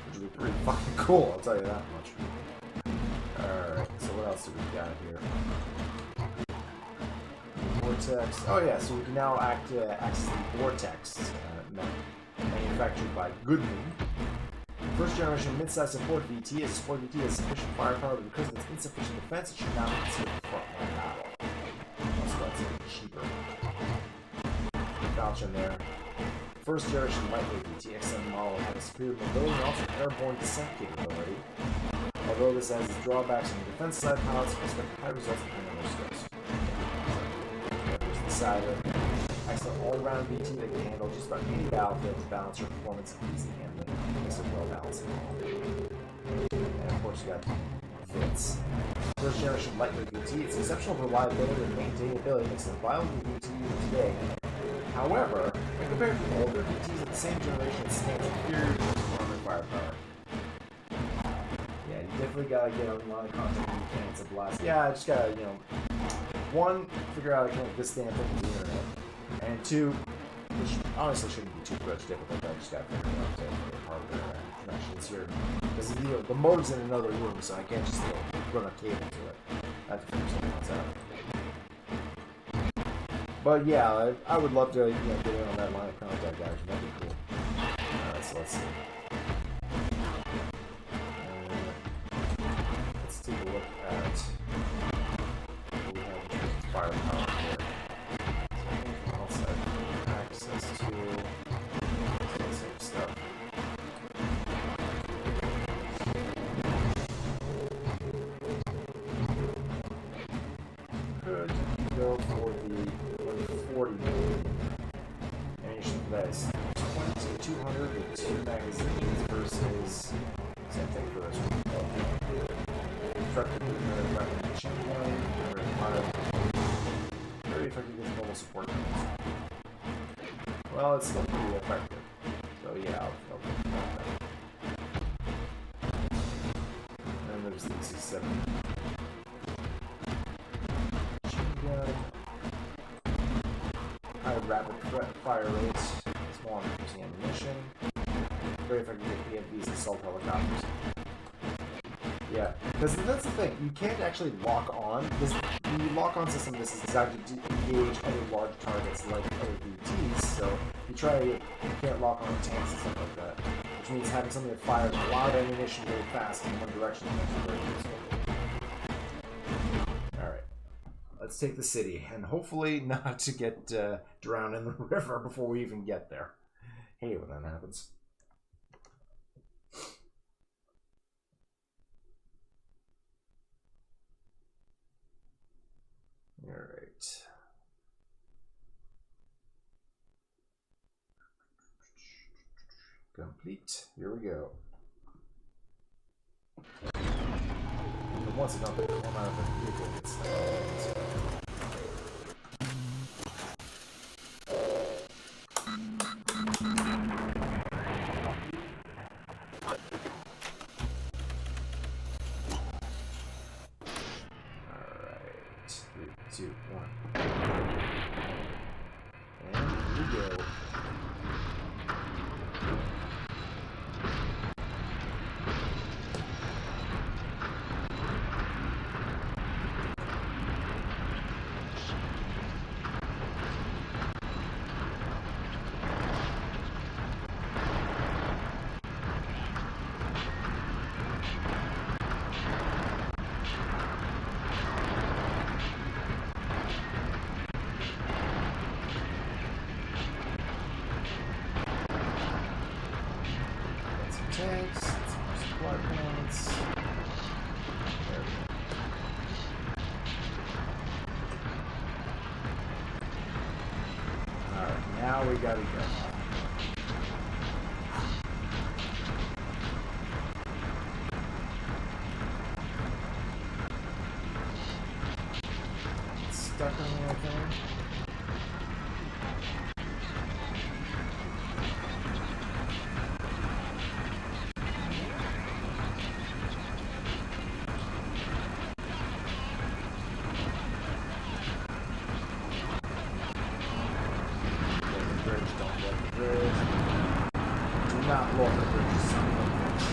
which would be pretty fucking cool, I'll tell you that much. Alright, so what else do we got here? Vortex. Oh yeah, so we can now access the Vortex manufactured by Goodman. First generation mid-size support VT is a support VT has sufficient firepower, but because of its insufficient defense, it should not be considered a frontline battle. Also, that's cheaper. Falchion there. First generation lightweight VT XM model had a superior mobility and also airborne descent capability. Although this has its drawbacks on the defense side, pilots expect high results in other skills. There's the side of excellent all-around VT that can handle just about any battlefield to balance your performance and easy handling. It's a well-balanced model. And of course you got Fitz. First generation lightweight VT, its exceptional reliability and maintainability makes it a viable VT today. However, when compared to older VTs of the same generation, it stands inferior to its armor firepower. Yeah, you definitely gotta get a lot of content when you can. It's a blast. Yeah, I just gotta, you know, one, figure out how to connect this damn thing to the internet. And two, which honestly shouldn't be too much difficult, I just gotta figure out the hardware connections here. Because the mode's in another room, so I can't just run a cable to it. I have to figure something else out. But yeah, I would love to, you know, get in on that line of contact, guys. That'd be cool. Alright, so let's see. Let's take a look at what we have in terms of firepower here. So also have access to some same stuff. Could go for the 40 millimeter ammunition for that is 2200 with 2 magazines versus same thing for this one. Truck weapon machine gun, very effective against mobile support units. Well, it's still pretty effective. So yeah, I'll go with that. And then there's the 67 machine gun. High rapid fire rates, small increasing ammunition, very effective AFVs, assault helicopters. Yeah, because that's the thing, you can't actually lock on. The lock-on system this is designed to engage other large targets like other BTs, so you can't lock on tanks and stuff like that, which means having something that fires a lot of ammunition really fast in one direction is actually very useful. Let's take the city, and hopefully not to get drowned in the river before we even get there. Hey, when that happens. Alright. Complete. Here we go. And once it's not the one out of the vehicle gets Alright. 3, 2, 1. And here we go. tanks, some supply points. There we go. Alright, now we gotta go. Stuck on anything? Not look at the son of a bitch.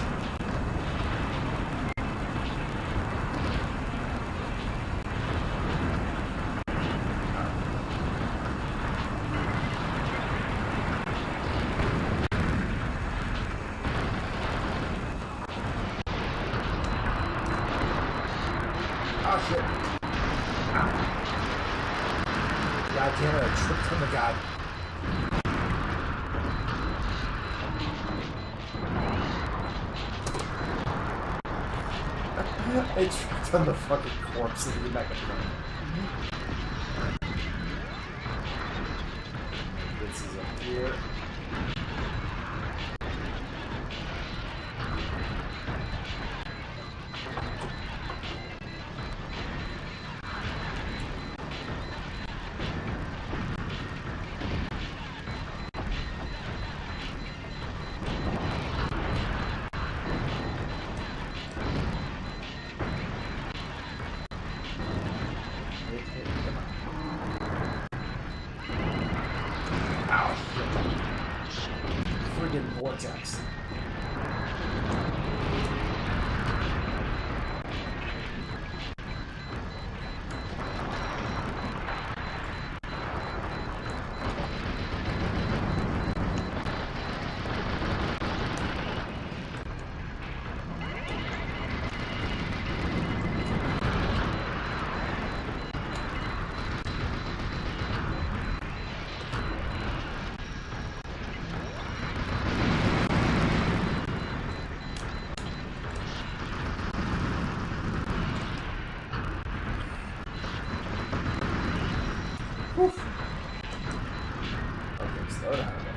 Oh shit. Ow. God damn it, I tripped on the guy. I tripped on the fucking corpse of the Mechwarrior. This is up here. Friggin' vortex. Oof. Okay, slow down a bit.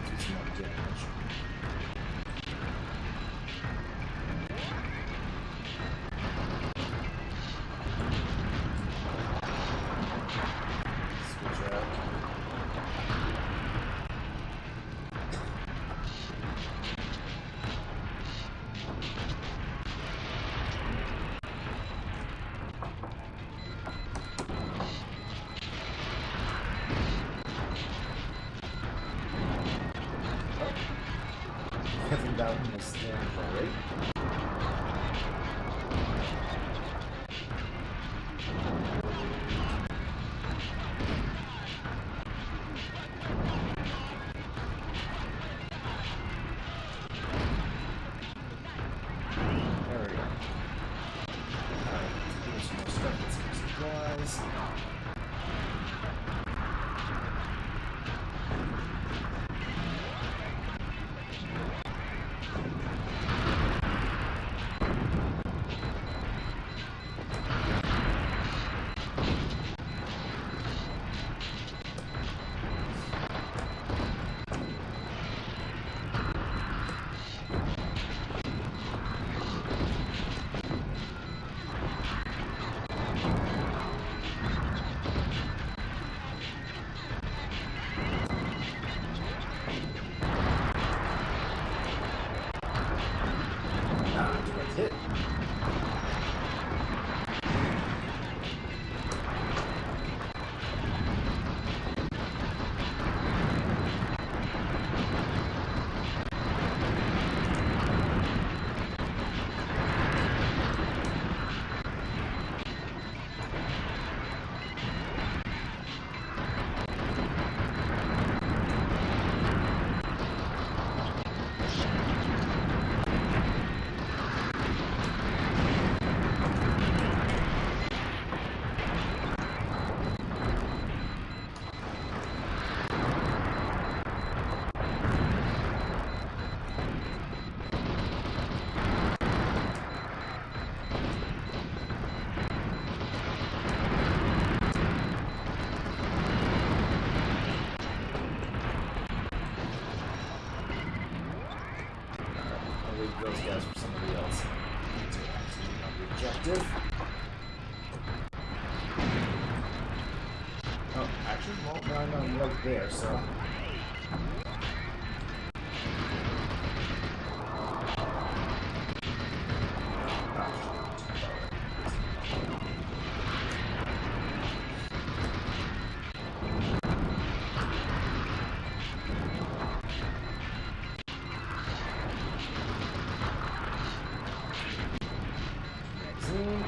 Do some more damage. Switch out. Heaven down in the stand already. There we go. Alright, do some more stuff, get some supplies. Actually, well, no, I'm right there, so. Magazine.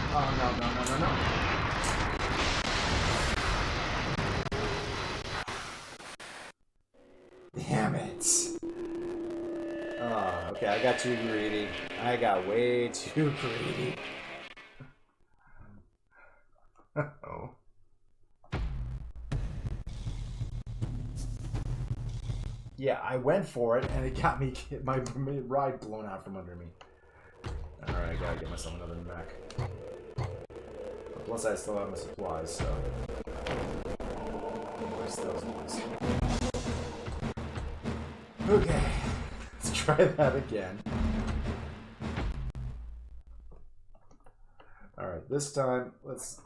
Oh, no. Damn it. Oh, okay, I got too greedy. I got way too greedy. Oh. Yeah, I went for it, and it got me my ride blown out from under me. Alright, I gotta get myself another mech. Plus, I still have my supplies, so. Waste those ones. Okay, let's try that again. Alright, this time, let's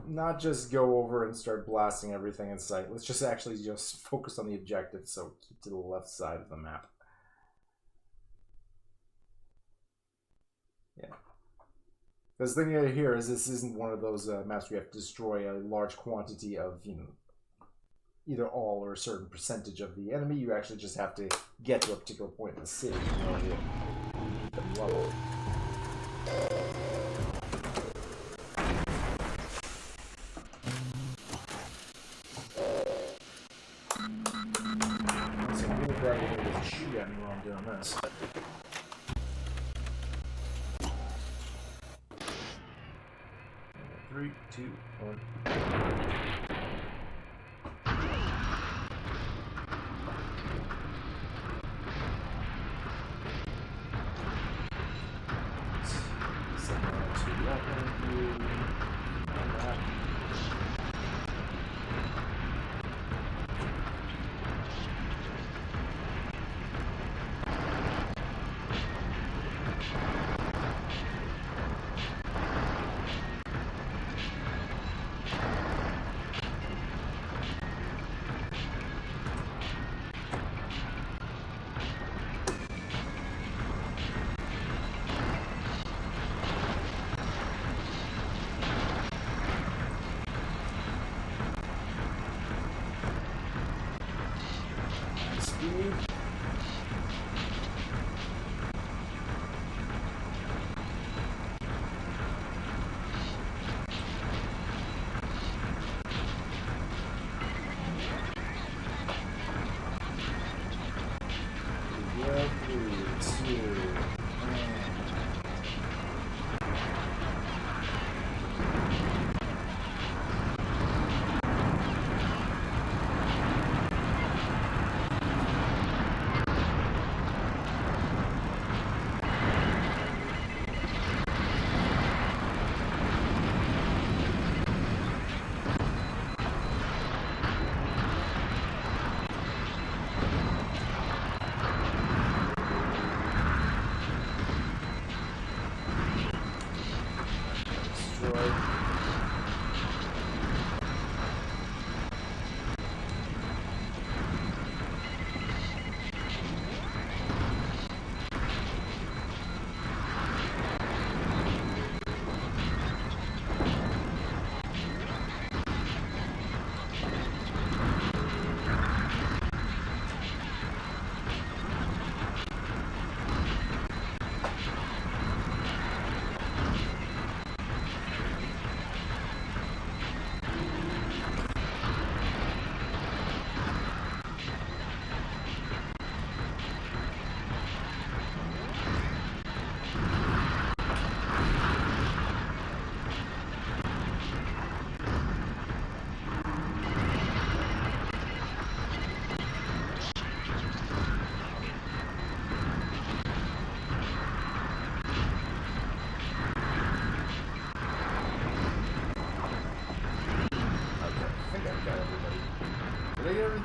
not just go over and start blasting everything in sight. Let's just actually just focus on the objective, so keep to the left side of the map. Yeah. Because the thing here is this isn't one of those maps where you have to destroy a large quantity of, you know, either all or a certain percentage of the enemy. You actually just have to get to a particular point in the city in order to keep them level. So I'm really glad you didn't shoot at me while I'm doing this. 3, 2, 1.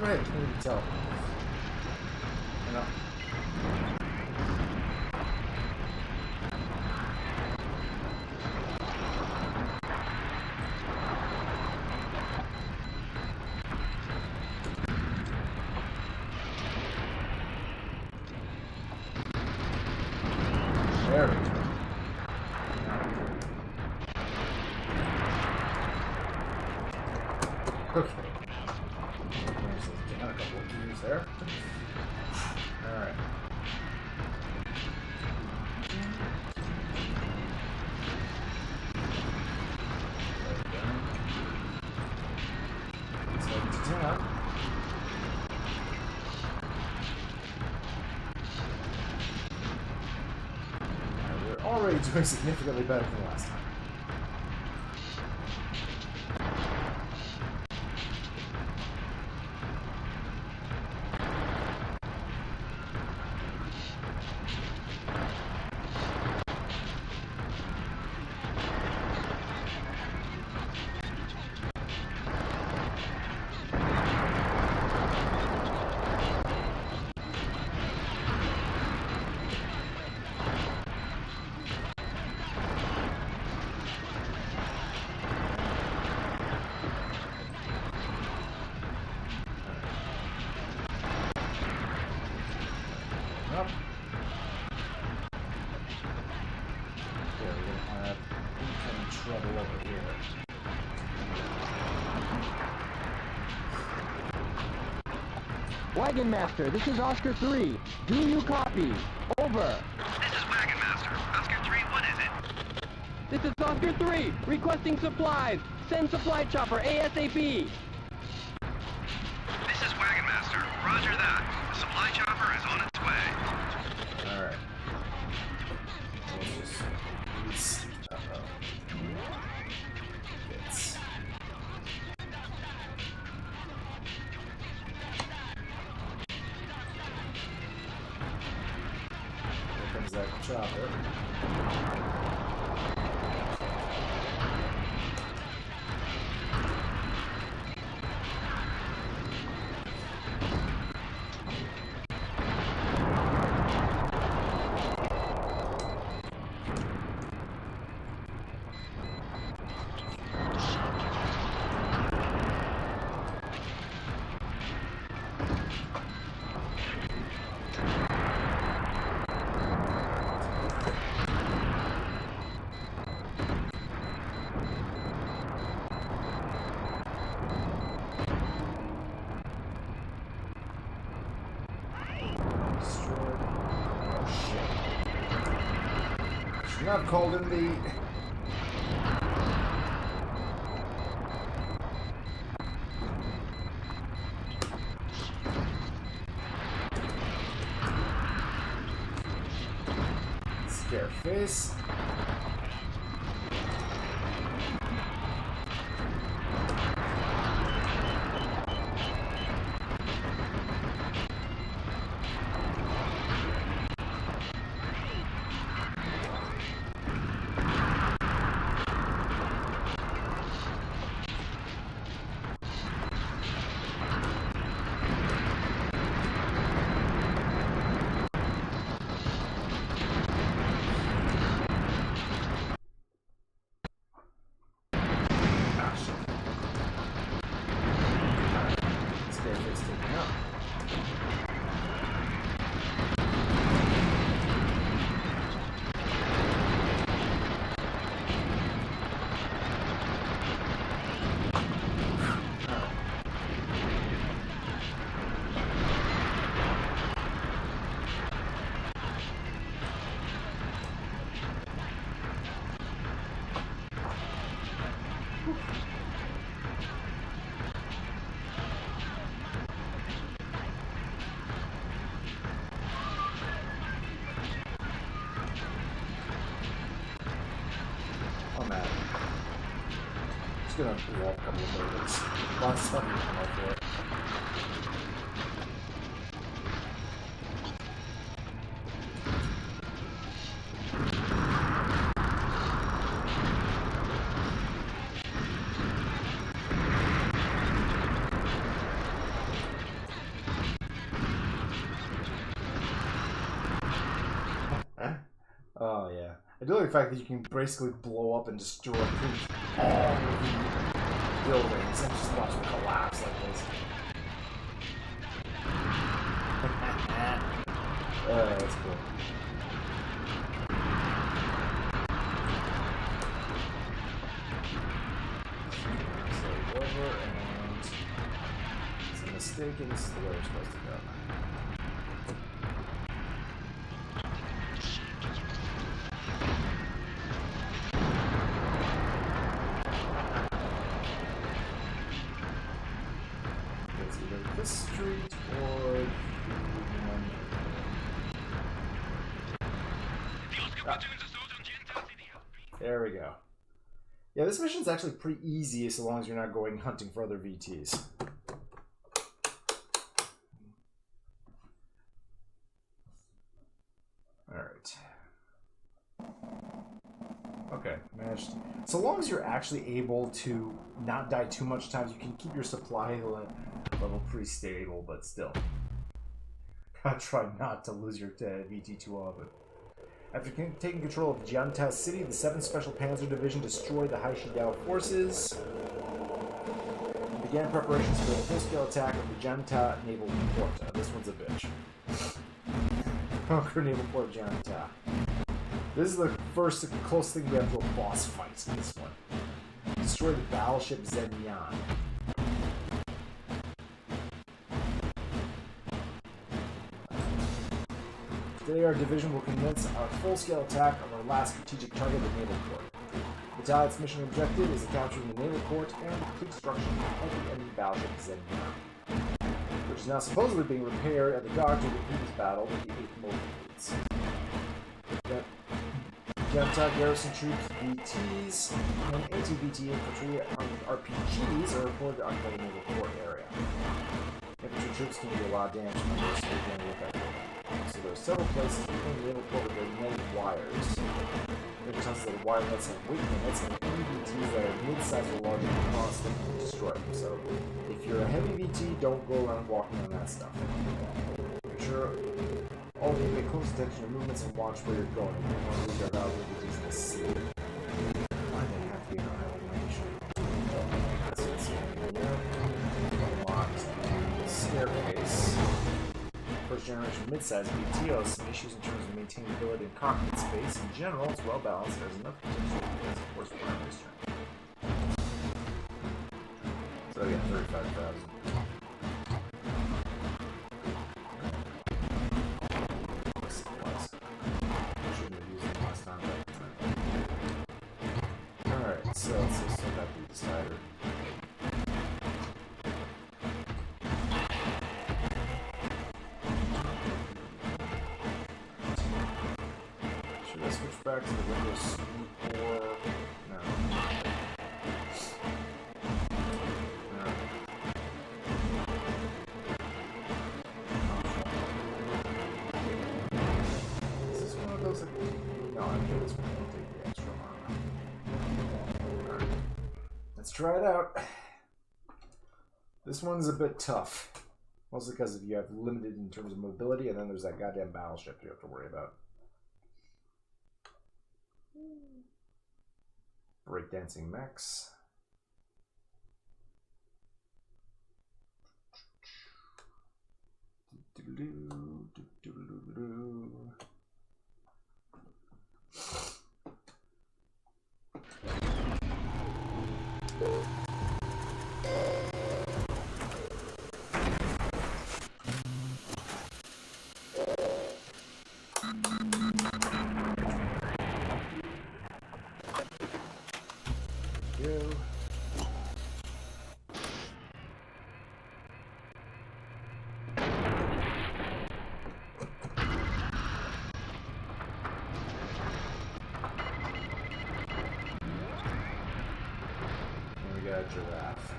Right, I can tell. I know. There we go. Okay. Down a couple of gears there. Alright. Let's head to town. We're already doing significantly better than last time. Up. Okay, we're gonna have incoming trouble over here. Wagon Master, this is Oscar 3. Do you copy? Over. This is Wagon Master. Oscar 3, what is it? This is Oscar 3, requesting supplies. Send supply chopper ASAP. This is Wagon Master. Roger that. The supply chopper is on its way. Alright. We'll just... Uh-oh. Fits. Here comes that chopper. Not called in the... Scareface. I'm at it. Just gonna walk a couple of buildings. Lots of stuff you can look for. Oh, yeah. I do like the fact that you can basically blow up and destroy pretty much all the buildings and just watch them collapse like this. That's cool. So over, and it's a mistake, and this is the way we're supposed to go. It's either this street or the one. There we go. Yeah, this mission's actually pretty easy so long as you're not going hunting for other VTs. Alright. Okay, managed. So long as you're actually able to not die too much times, you can keep your supply level pretty stable, but still. Gotta try not to lose your VT too often. After taking control of Jianta City, the 7th Special Panzer Division destroyed the Haishidao forces and began preparations for the full-scale attack of the Jianta Naval Port. This one's a bitch. Conquer Naval Port Jianta. This is the first close thing we have to a boss fight in this one. Destroy the battleship Zenyan. Today our division will commence our full-scale attack of our last strategic target, the Naval Port. The battalion's mission objective is the capturing the Naval Port and the complete destruction of the enemy battleship Zenyan, which is now supposedly being repaired at the dock due to the previous battle with the 8th Mobile Fleets. Jianta garrison troops, VTs, and anti-VT infantry RPGs are reported to occupy the Naval Port area. Infantry troops can do a lot of damage from this, so we're going to look at it. So there are several places within the Naval Port with magnetic wires. There are tons of the wire nets have weight limits, and any VTs that are mid-size or larger can constantly destroy them. So if you're a heavy VT, don't go around walking on that stuff. Make sure all of you pay close attention to your movements and watch where you're going. You don't want to lose your valuable VTs in the sea. Why do they have to be in our elevation? That's what's here. Unlocked the staircase. First generation mid-size VTO has some issues in terms of maintainability and cockpit space. In general, it's well balanced. There's enough potential to of course primary strength. So yeah, 35,000. Shouldn't have used them last time. Alright, so let's see what that be decided. Should I switch back to the Windows Suite or no? Is this one of those that... No, I'm sure this one will take the extra armor. Alright. Let's try it out. This one's a bit tough. Mostly because you have limited in terms of mobility, and then there's that goddamn battleship you have to worry about. Breakdancing mechs. Giraffe.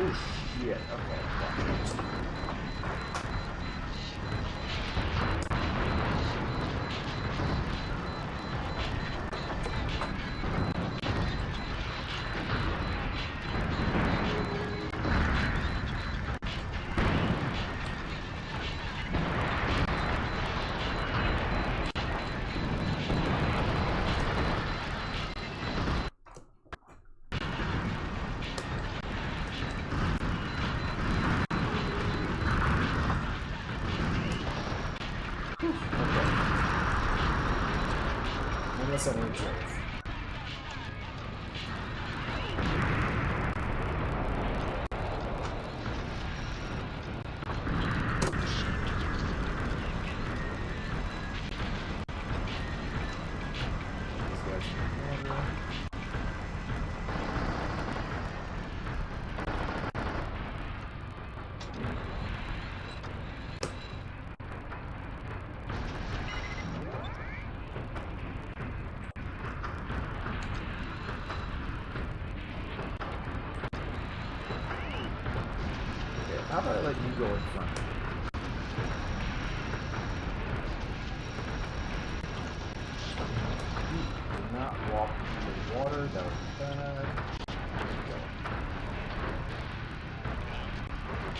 Oh shit. Okay. Watch out. Unless I need to. How about I let you go in front? Do not walk into the water, that would be bad. There we go.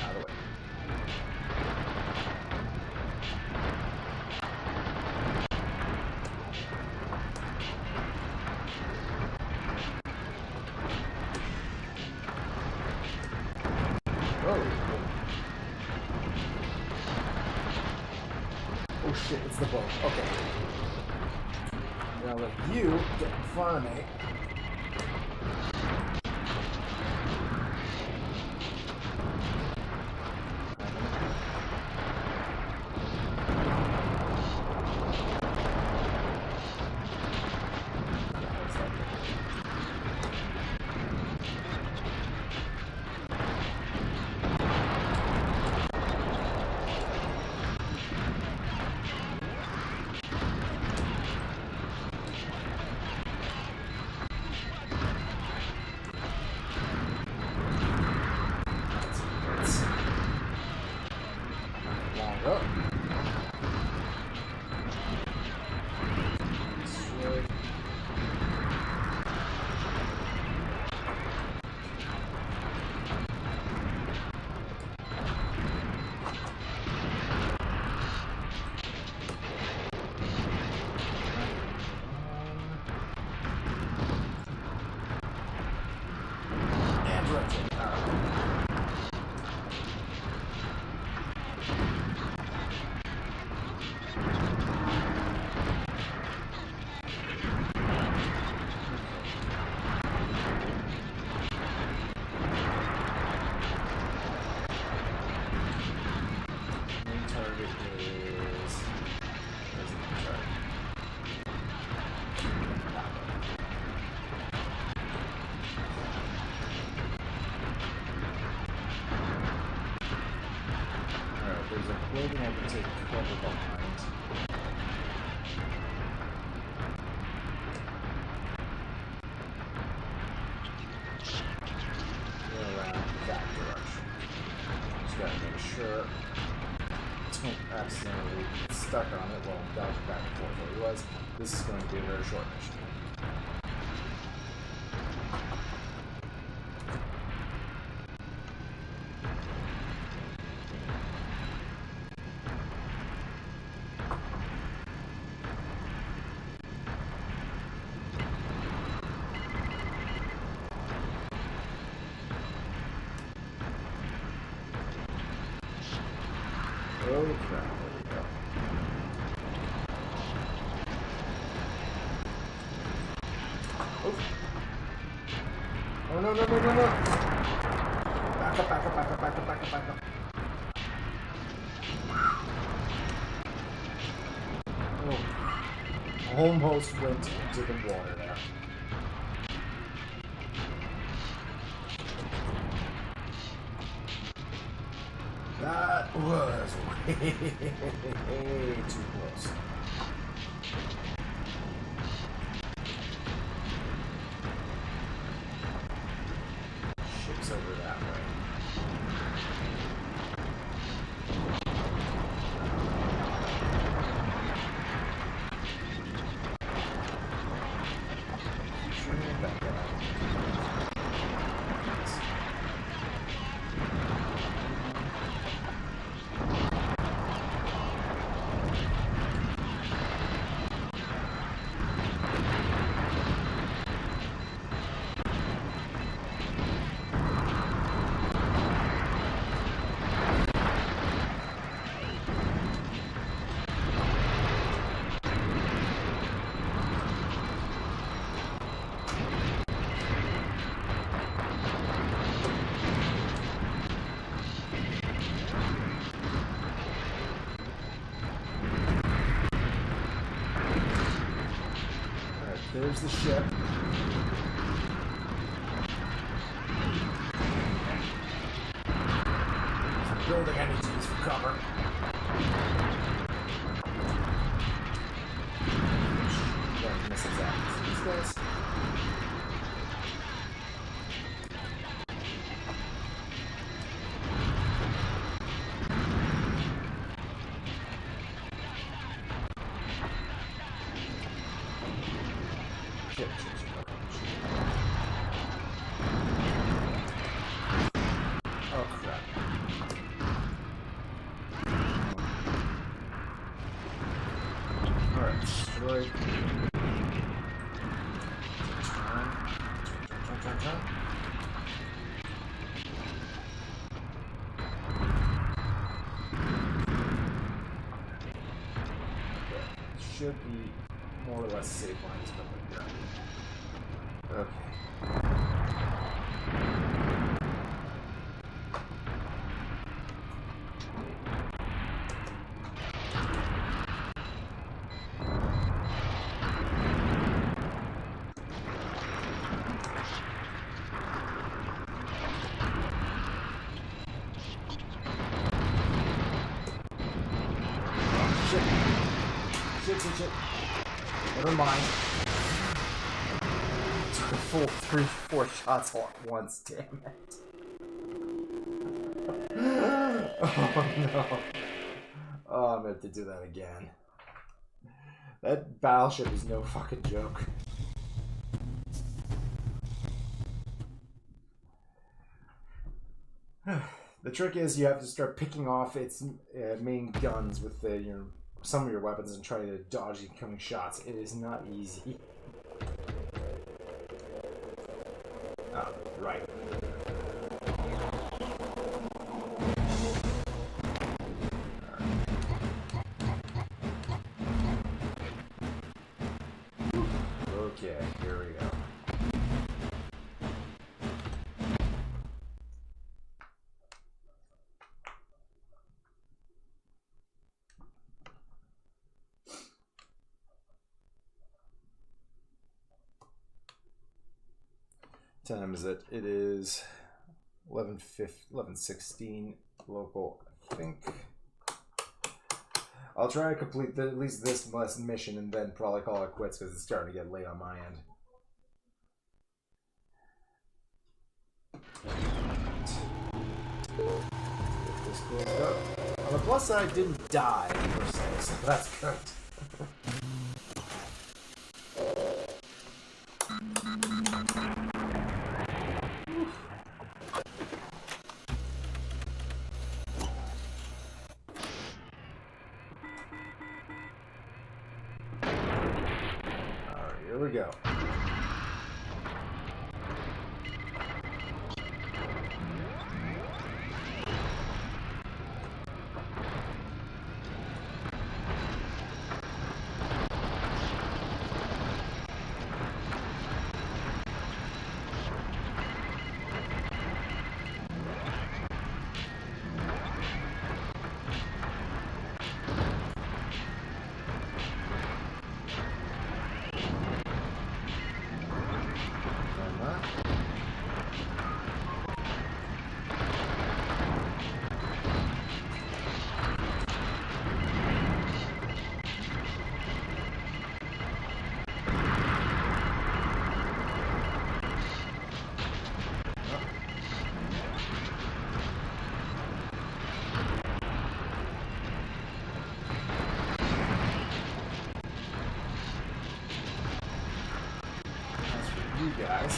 Out of the way. Oh shit, it's the boat. Okay. I'm gonna let you get in front of me. Up. And rotate. There's a building I can take cover behind. Go around that direction. Just gotta make sure I don't accidentally get stuck on it while I'm dodging back and forth. Otherwise, this is going to be a very short mission. Oh crap, there we go. Oh. Oh no, no, no, no, no! Back up, back up, back up, back up, back up, back up. Oh. Almost went into the water there. That was way too close. Ship's over that way. there's the ship. There's a building I need to use for cover. Yeah, miss exactly. These guys. Oh crap. Alright, destroy. Turn. Should be more or less safe lines coming here. Okay. Shit. Never mind. Took a full 3-4 shots all at once, damn it. Oh no. Oh, I'm gonna have to do that again. That battleship is no fucking joke. The trick is you have to start picking off its main guns with the, some of your weapons and try to dodge the incoming shots. It is not easy. Oh, right. Okay, here we go. Time is it? It is 11:16 local, I think. I'll try to complete at least this last mission and then probably call it quits because it's starting to get late on my end. Get this closed up. On the plus side, I didn't die per se, so that's good. Here we go. You guys.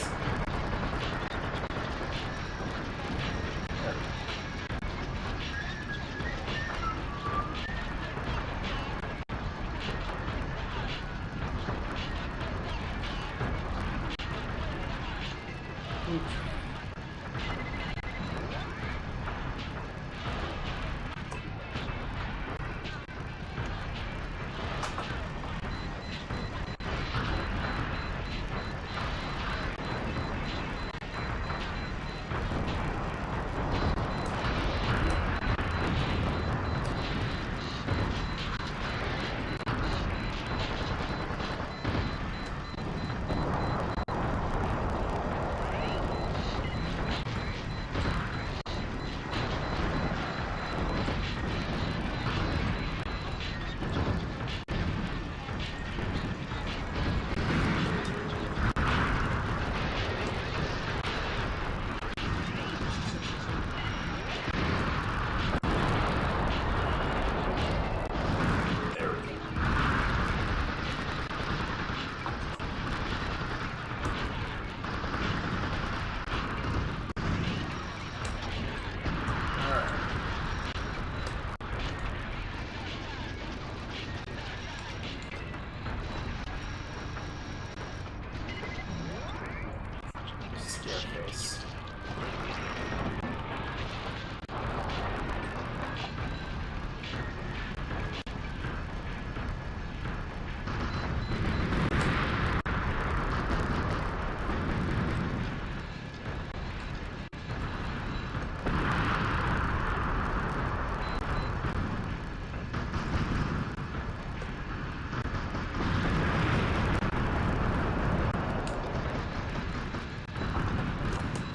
staircase.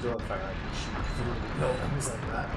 The fact I can shoot through buildings like that.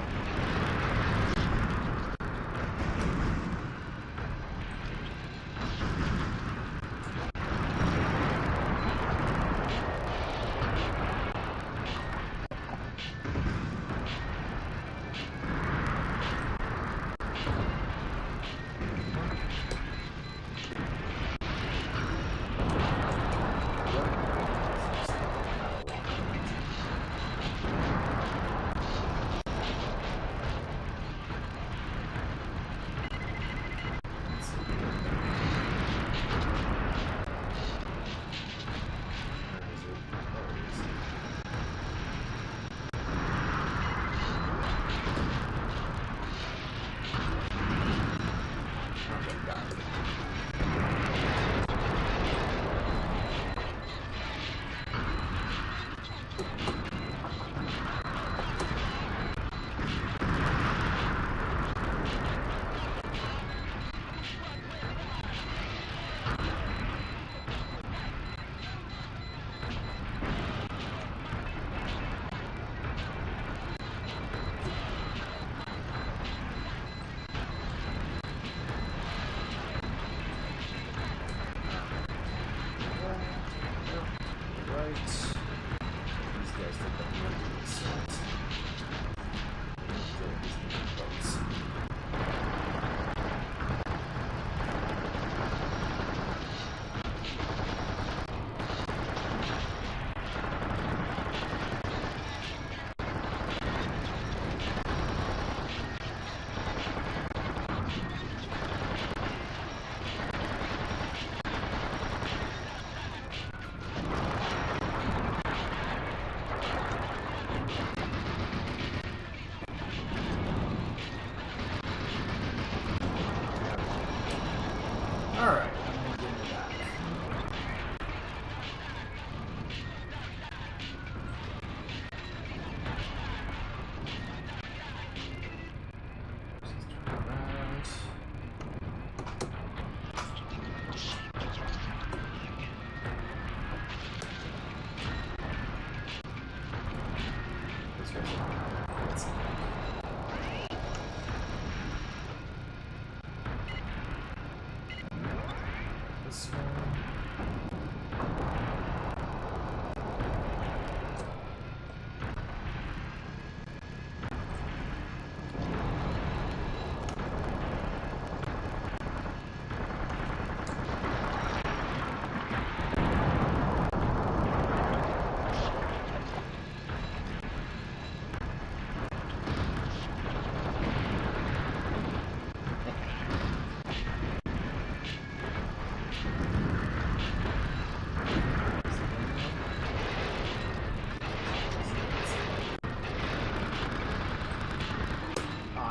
Alright, I'm gonna give it back. This one.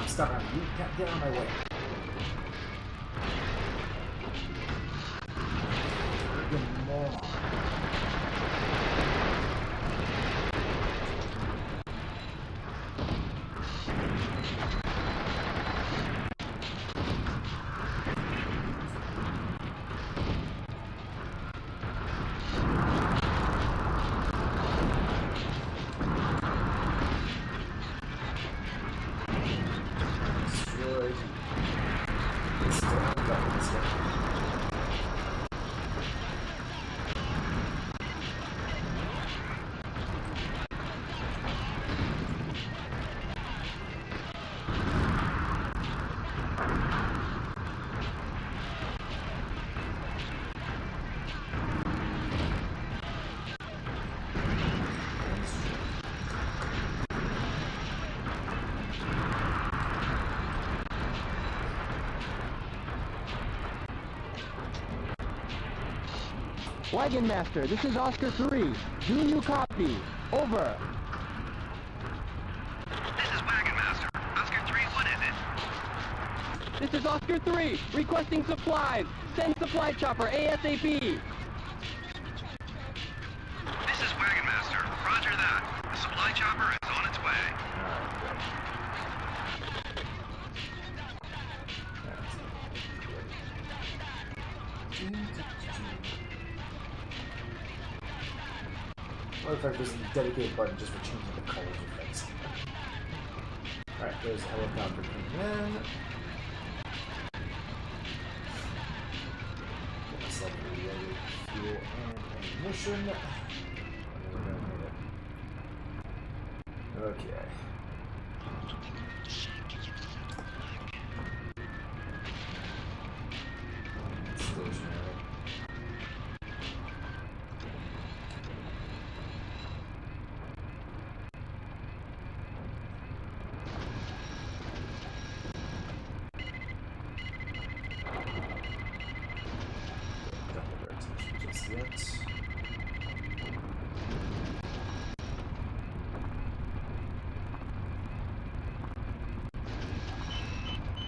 Stop it. You can't get out of my way. Friggin' moron. Wagon Master, this is Oscar 3. Do you copy? Over. This is Wagon Master. Oscar 3, what is it? This is Oscar 3, requesting supplies. Send supply chopper ASAP. This is Wagon Master. Roger that. The supply chopper is on its way. What if there's a dedicated button just for changing the colors of things? Alright, there's a helicopter coming in. Get myself reloaded fuel and ammunition. Okay. Stationary.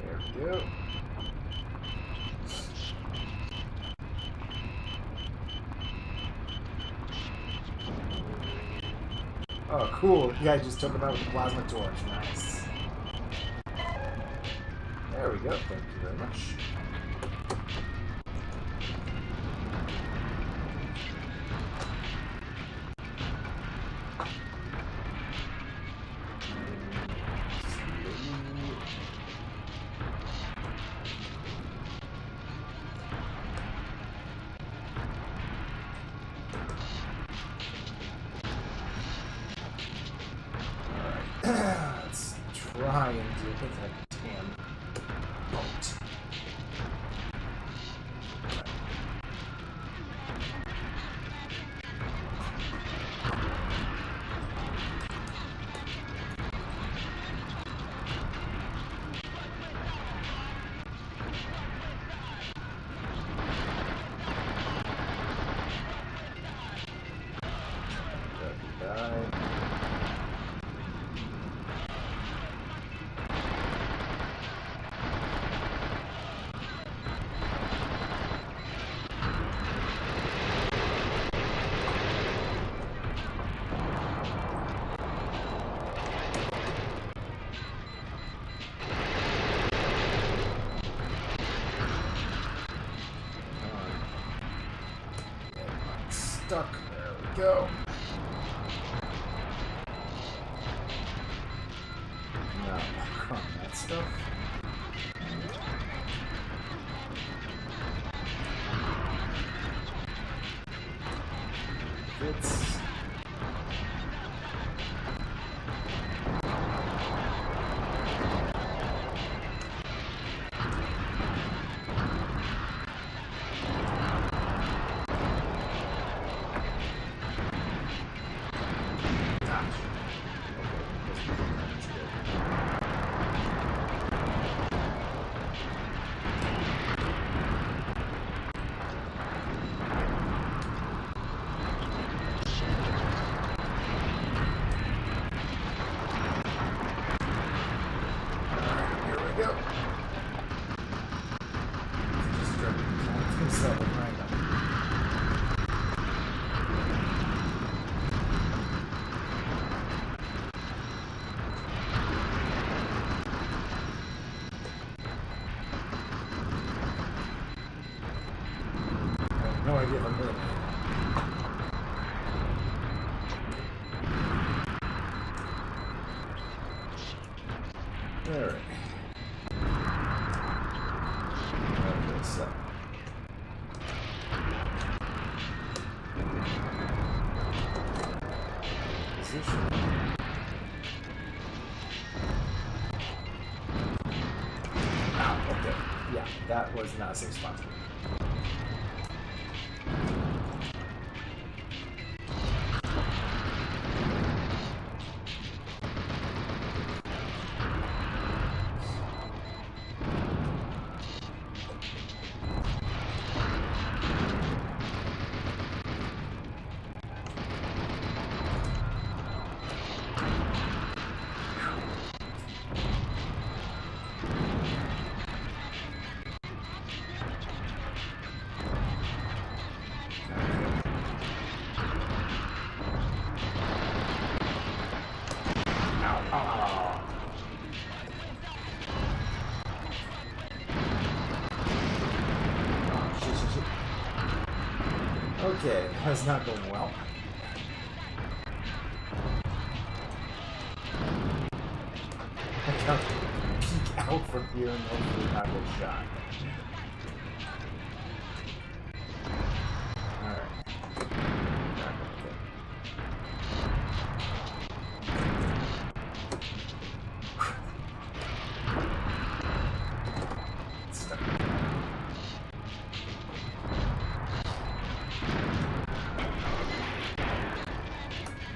There we go. Oh, cool. You guys just took him out with the plasma torch. Nice. There we go. Thank you very much. Let's try and do it with a tan boat. Stuck. There we go. Now, crumb that stuff. Fits. No idea if I'm doing it. Alright. Okay, so. Position. Ah, okay. Yeah, that was not a safe spot. Okay, that's not going well. I gotta peek out from here and hopefully not get shot. Alright.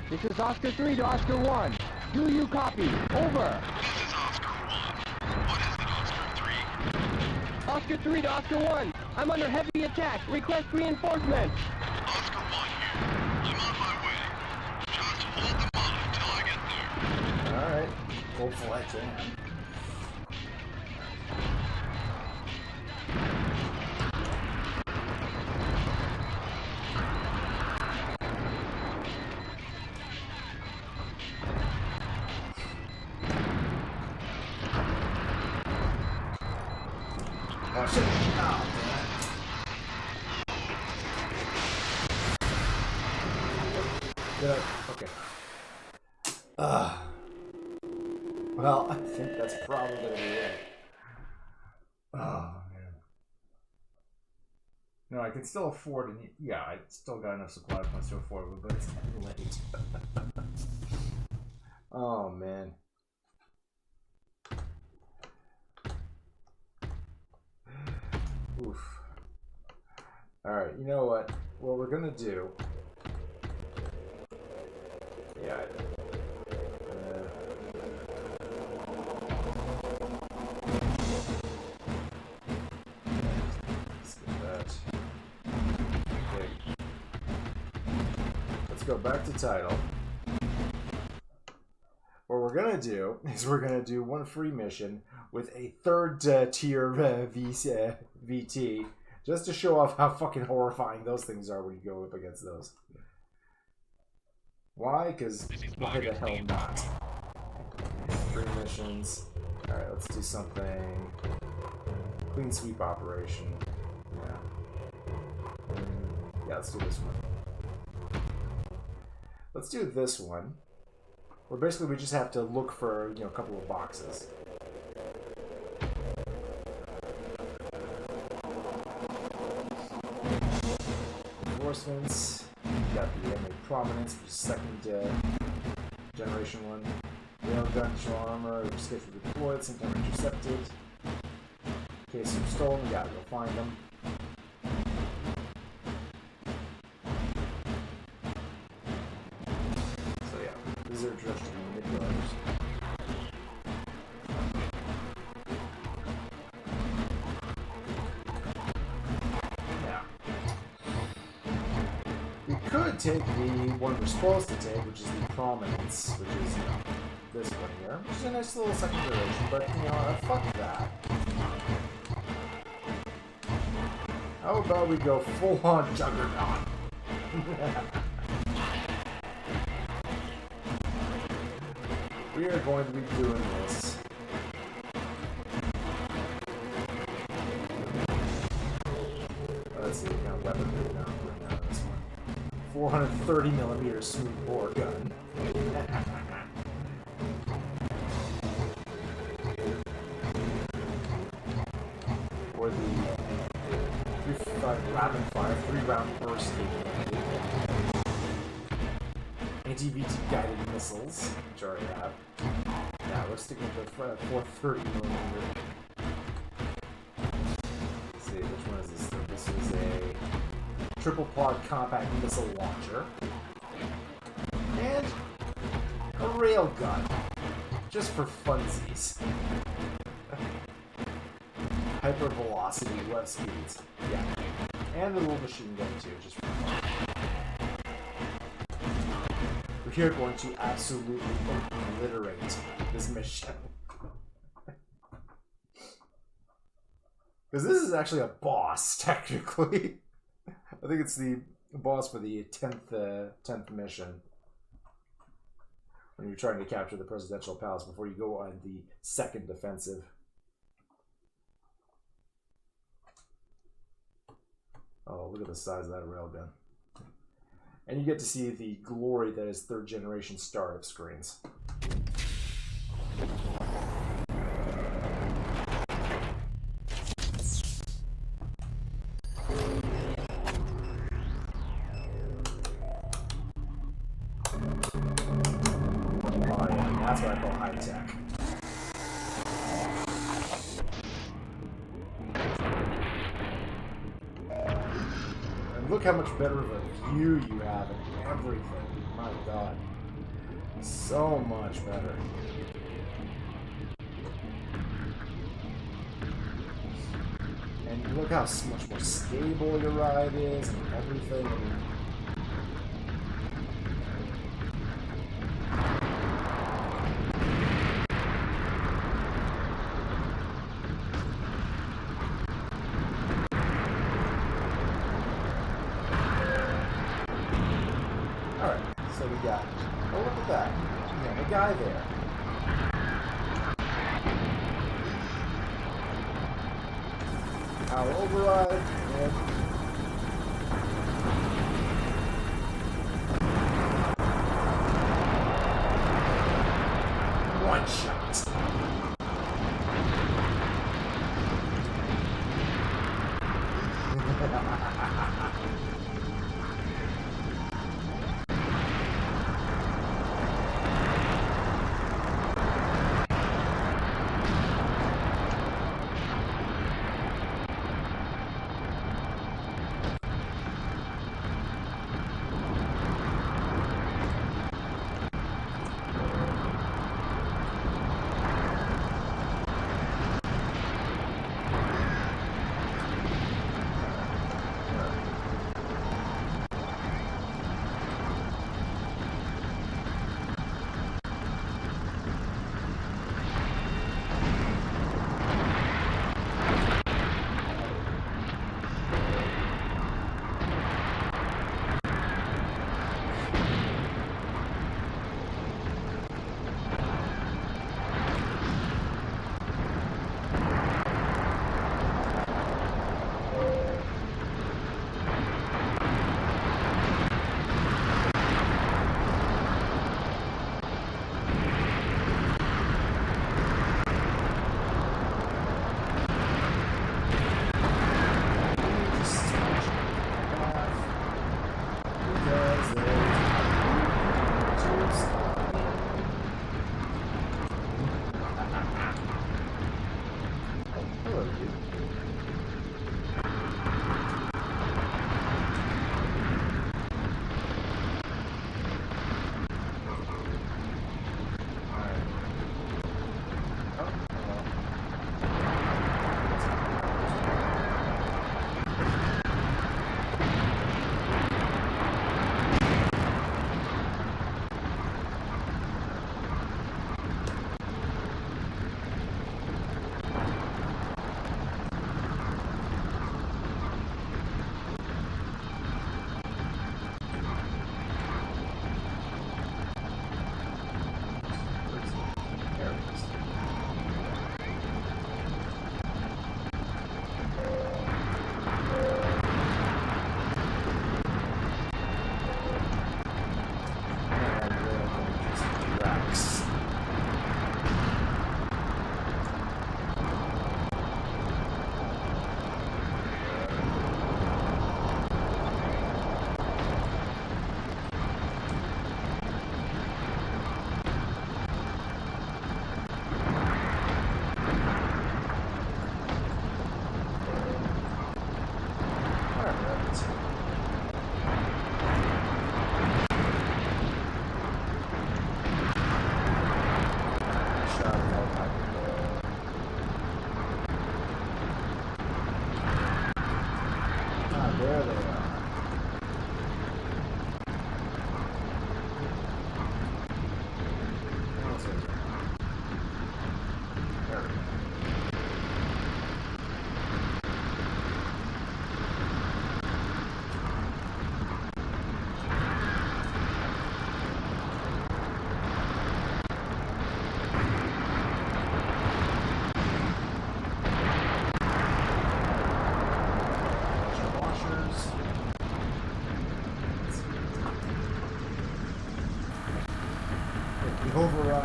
This is Oscar 3 to Oscar 1. Do you copy? Over. This is Oscar 1. What is it, Oscar 3? Oscar 3 to Oscar 1. I'm under heavy attack. Request reinforcements. Oscar 1 here. I'm on my way. Just hold them on until I get there. Alright. Hopefully I can. Oh shit! Oh, damn. Okay. Well, I think that's probably gonna be it. Oh man. No, I can still afford it. Yeah, I still got enough supply points to afford it, but it's getting late. Oh man. Oof. Alright, you know what? What we're gonna do... Yeah, let's get that. Okay. Let's go back to title. What we're gonna do is we're gonna do one free mission with a third tier VT, just to show off how fucking horrifying those things are when you go up against those. Why? Because why the hell not? Free missions. Alright, let's do something. Clean sweep operation. Yeah. Yeah, let's do this one. Let's do this one. Where basically we just have to look for, you know, a couple of boxes. Enforcements. You got the enemy prominence, which is second generation one. Railgun, control armor, scheduled to deploy, at the same time intercepted. In case you're stolen, you gotta go find them. So yeah, these are just manipulators. Could take the one we're supposed to take, which is the prominence, which is, you know, this one here, which is a nice little second generation, but, you know, fuck that. How about we go full-on Juggernaut? We are going to be doing this. Let's see what kind of weapon we're going to bring out of this one. 430mm smooth bore gun. Or the 355 rapid fire 3-round burst capability. Anti-VT guided missiles, which I already have. Now we're sticking with the 430mm. Let's see, which one is this? This is a triple pod compact missile launcher, and a railgun, just for funsies. Hypervelocity, left speeds, yeah, and a little machine gun too, just for fun. We're going to absolutely obliterate this mission. Because this is actually a boss, technically. I think it's the boss for the 10th mission. When you're trying to capture the presidential palace before you go on the second offensive. Oh, look at the size of that railgun. And you get to see the glory that is 3rd generation startup screens. Oh yeah, that's what I call high tech. And look how much better of a view you have and everything. My God. So much better. And look how much more stable your ride is and everything. Alright, so we got, oh look at that, we have a guy there. Power override, and one shot.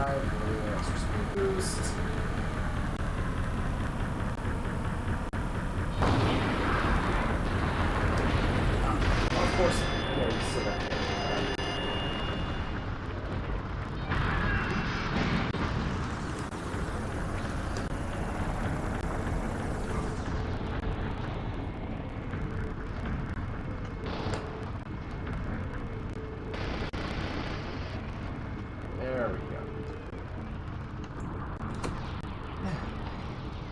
5 for the extra speed boost. Of course, yeah, you still got to There we go.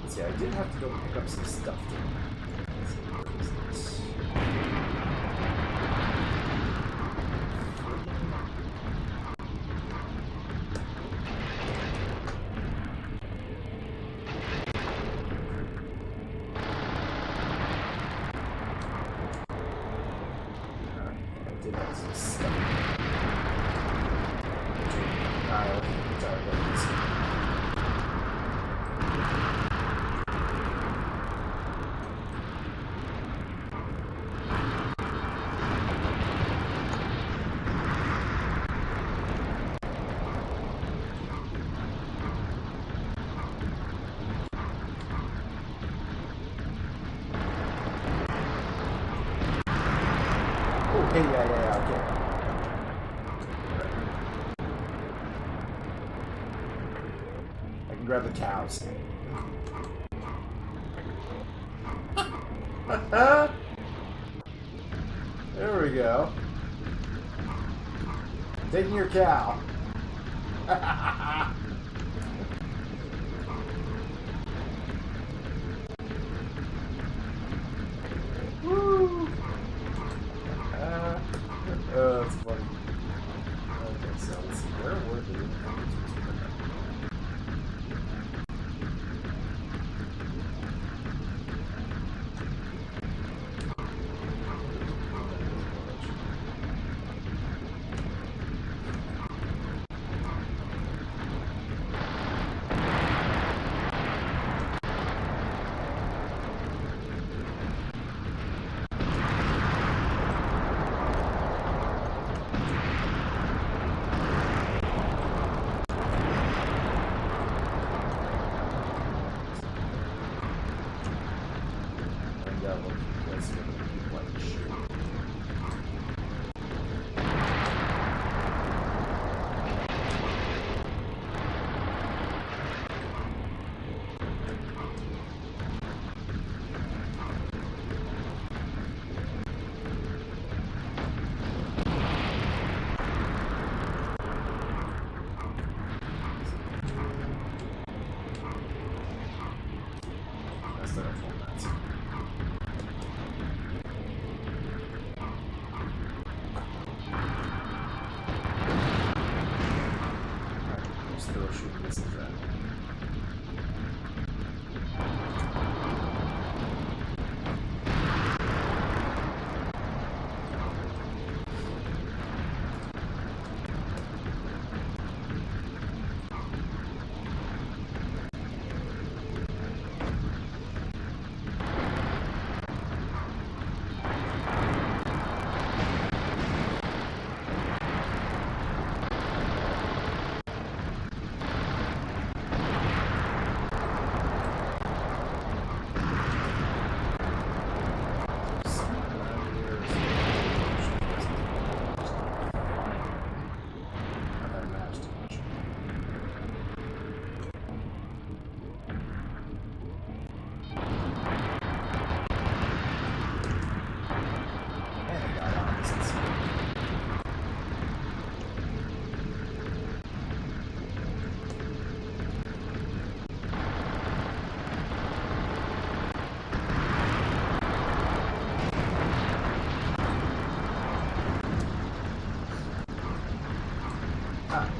See, I did have to go pick up some stuff. Let's see, where is this? I did have some stuff. Sorry, guys. Okay, yeah, okay. I can grab the cows. There we go. Taking your cow. Woo! Oh, that's funny. Okay, so let's see. Where were the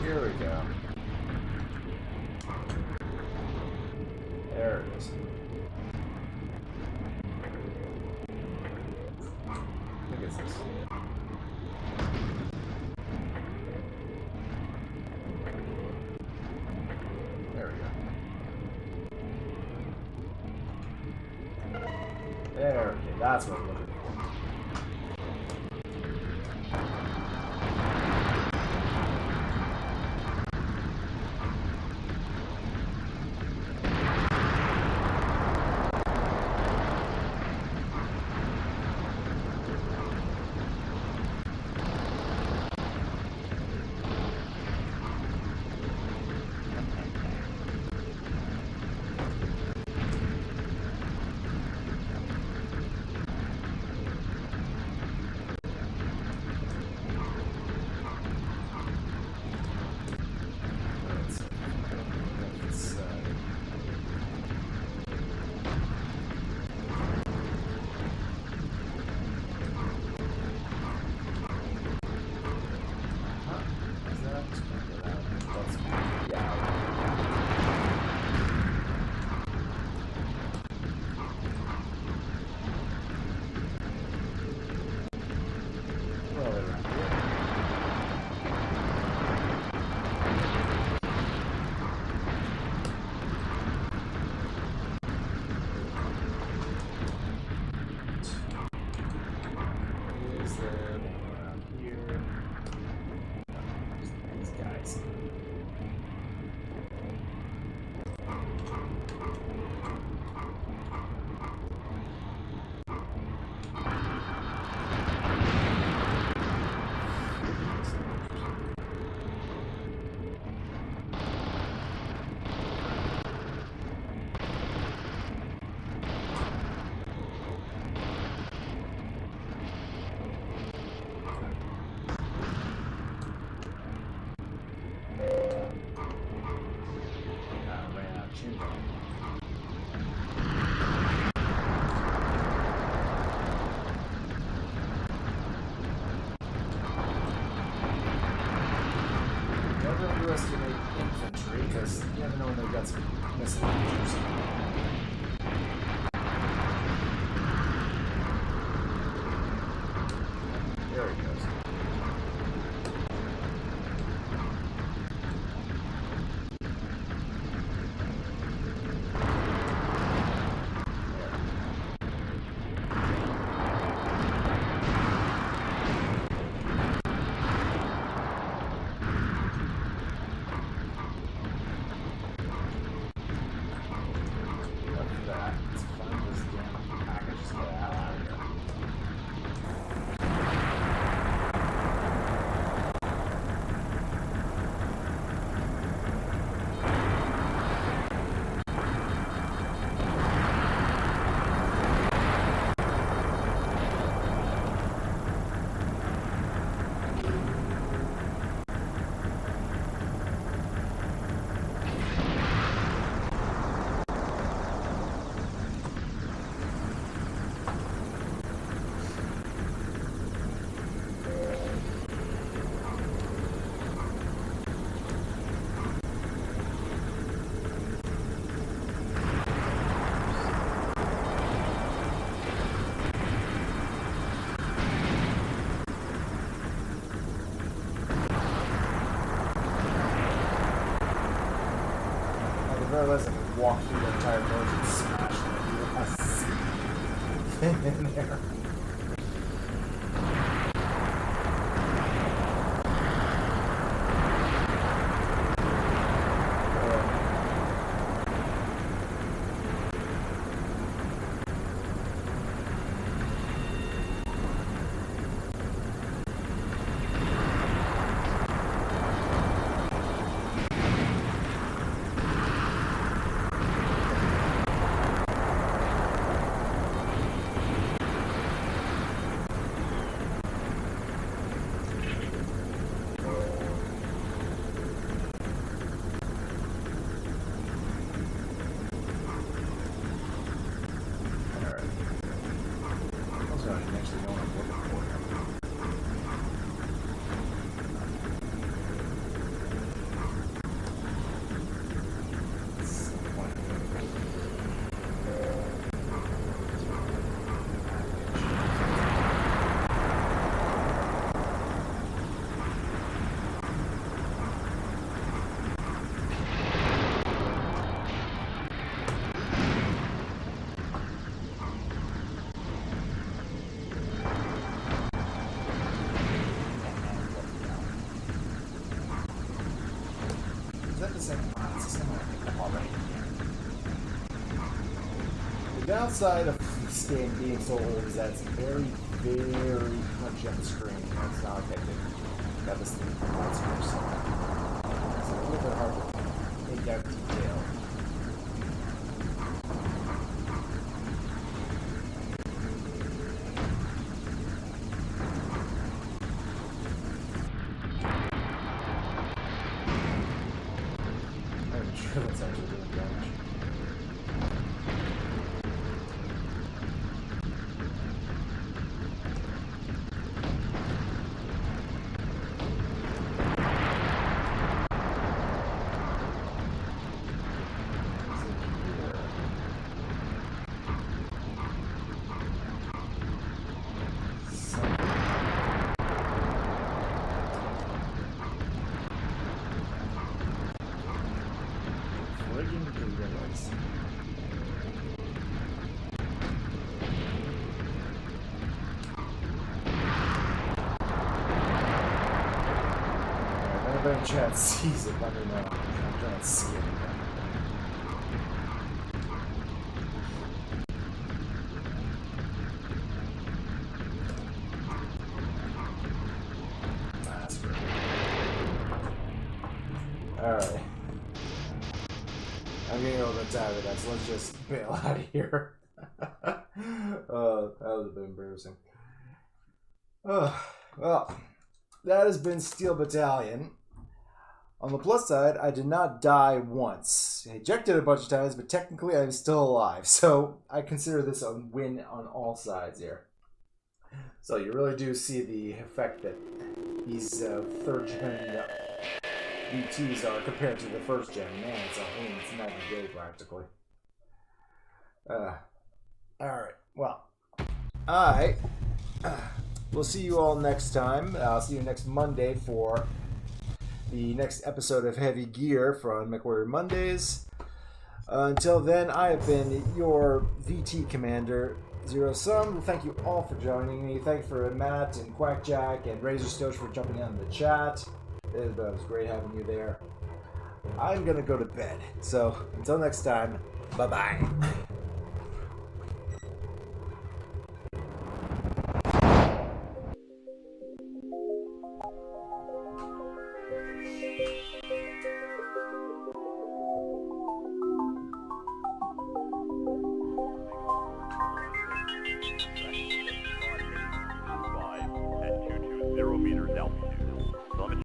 Here we go. There it is. Look at this. There we go. There, okay, that's what I'm looking for. because you never know when they've got some missile launchers. There he goes. Realize I can walk through the entire village and smash the thing in there. The downside of this game being so old is that it's very, very punchy on the screen. It's not like I got this thing from monsters. It's a little bit hard to make out detail. I'm sure that's actually doing damage. If chat sees it, let me know. I'm trying to see it. That's great. Alright. I'm getting a little bit tired of that, so let's just bail out of here. That was a bit embarrassing. Well, that has been Steel Battalion. On the plus side, I did not die once. I ejected a bunch of times, but technically I'm still alive. So I consider this a win on all sides here. So you really do see the effect that these third-gen VTs are compared to the first gen. Man, it's night and day practically. Alright, well, we'll see you all next time. I'll see you next Monday for the next episode of Heavy Gear from Mechwarrior Mondays. Until then, I have been your VT Commander, Zero Sum. Thank you all for joining me. Thank you for Matt and Quackjack and Razor Stoach for jumping on the chat. It was great having you there. I'm going to go to bed. So, until next time, bye-bye.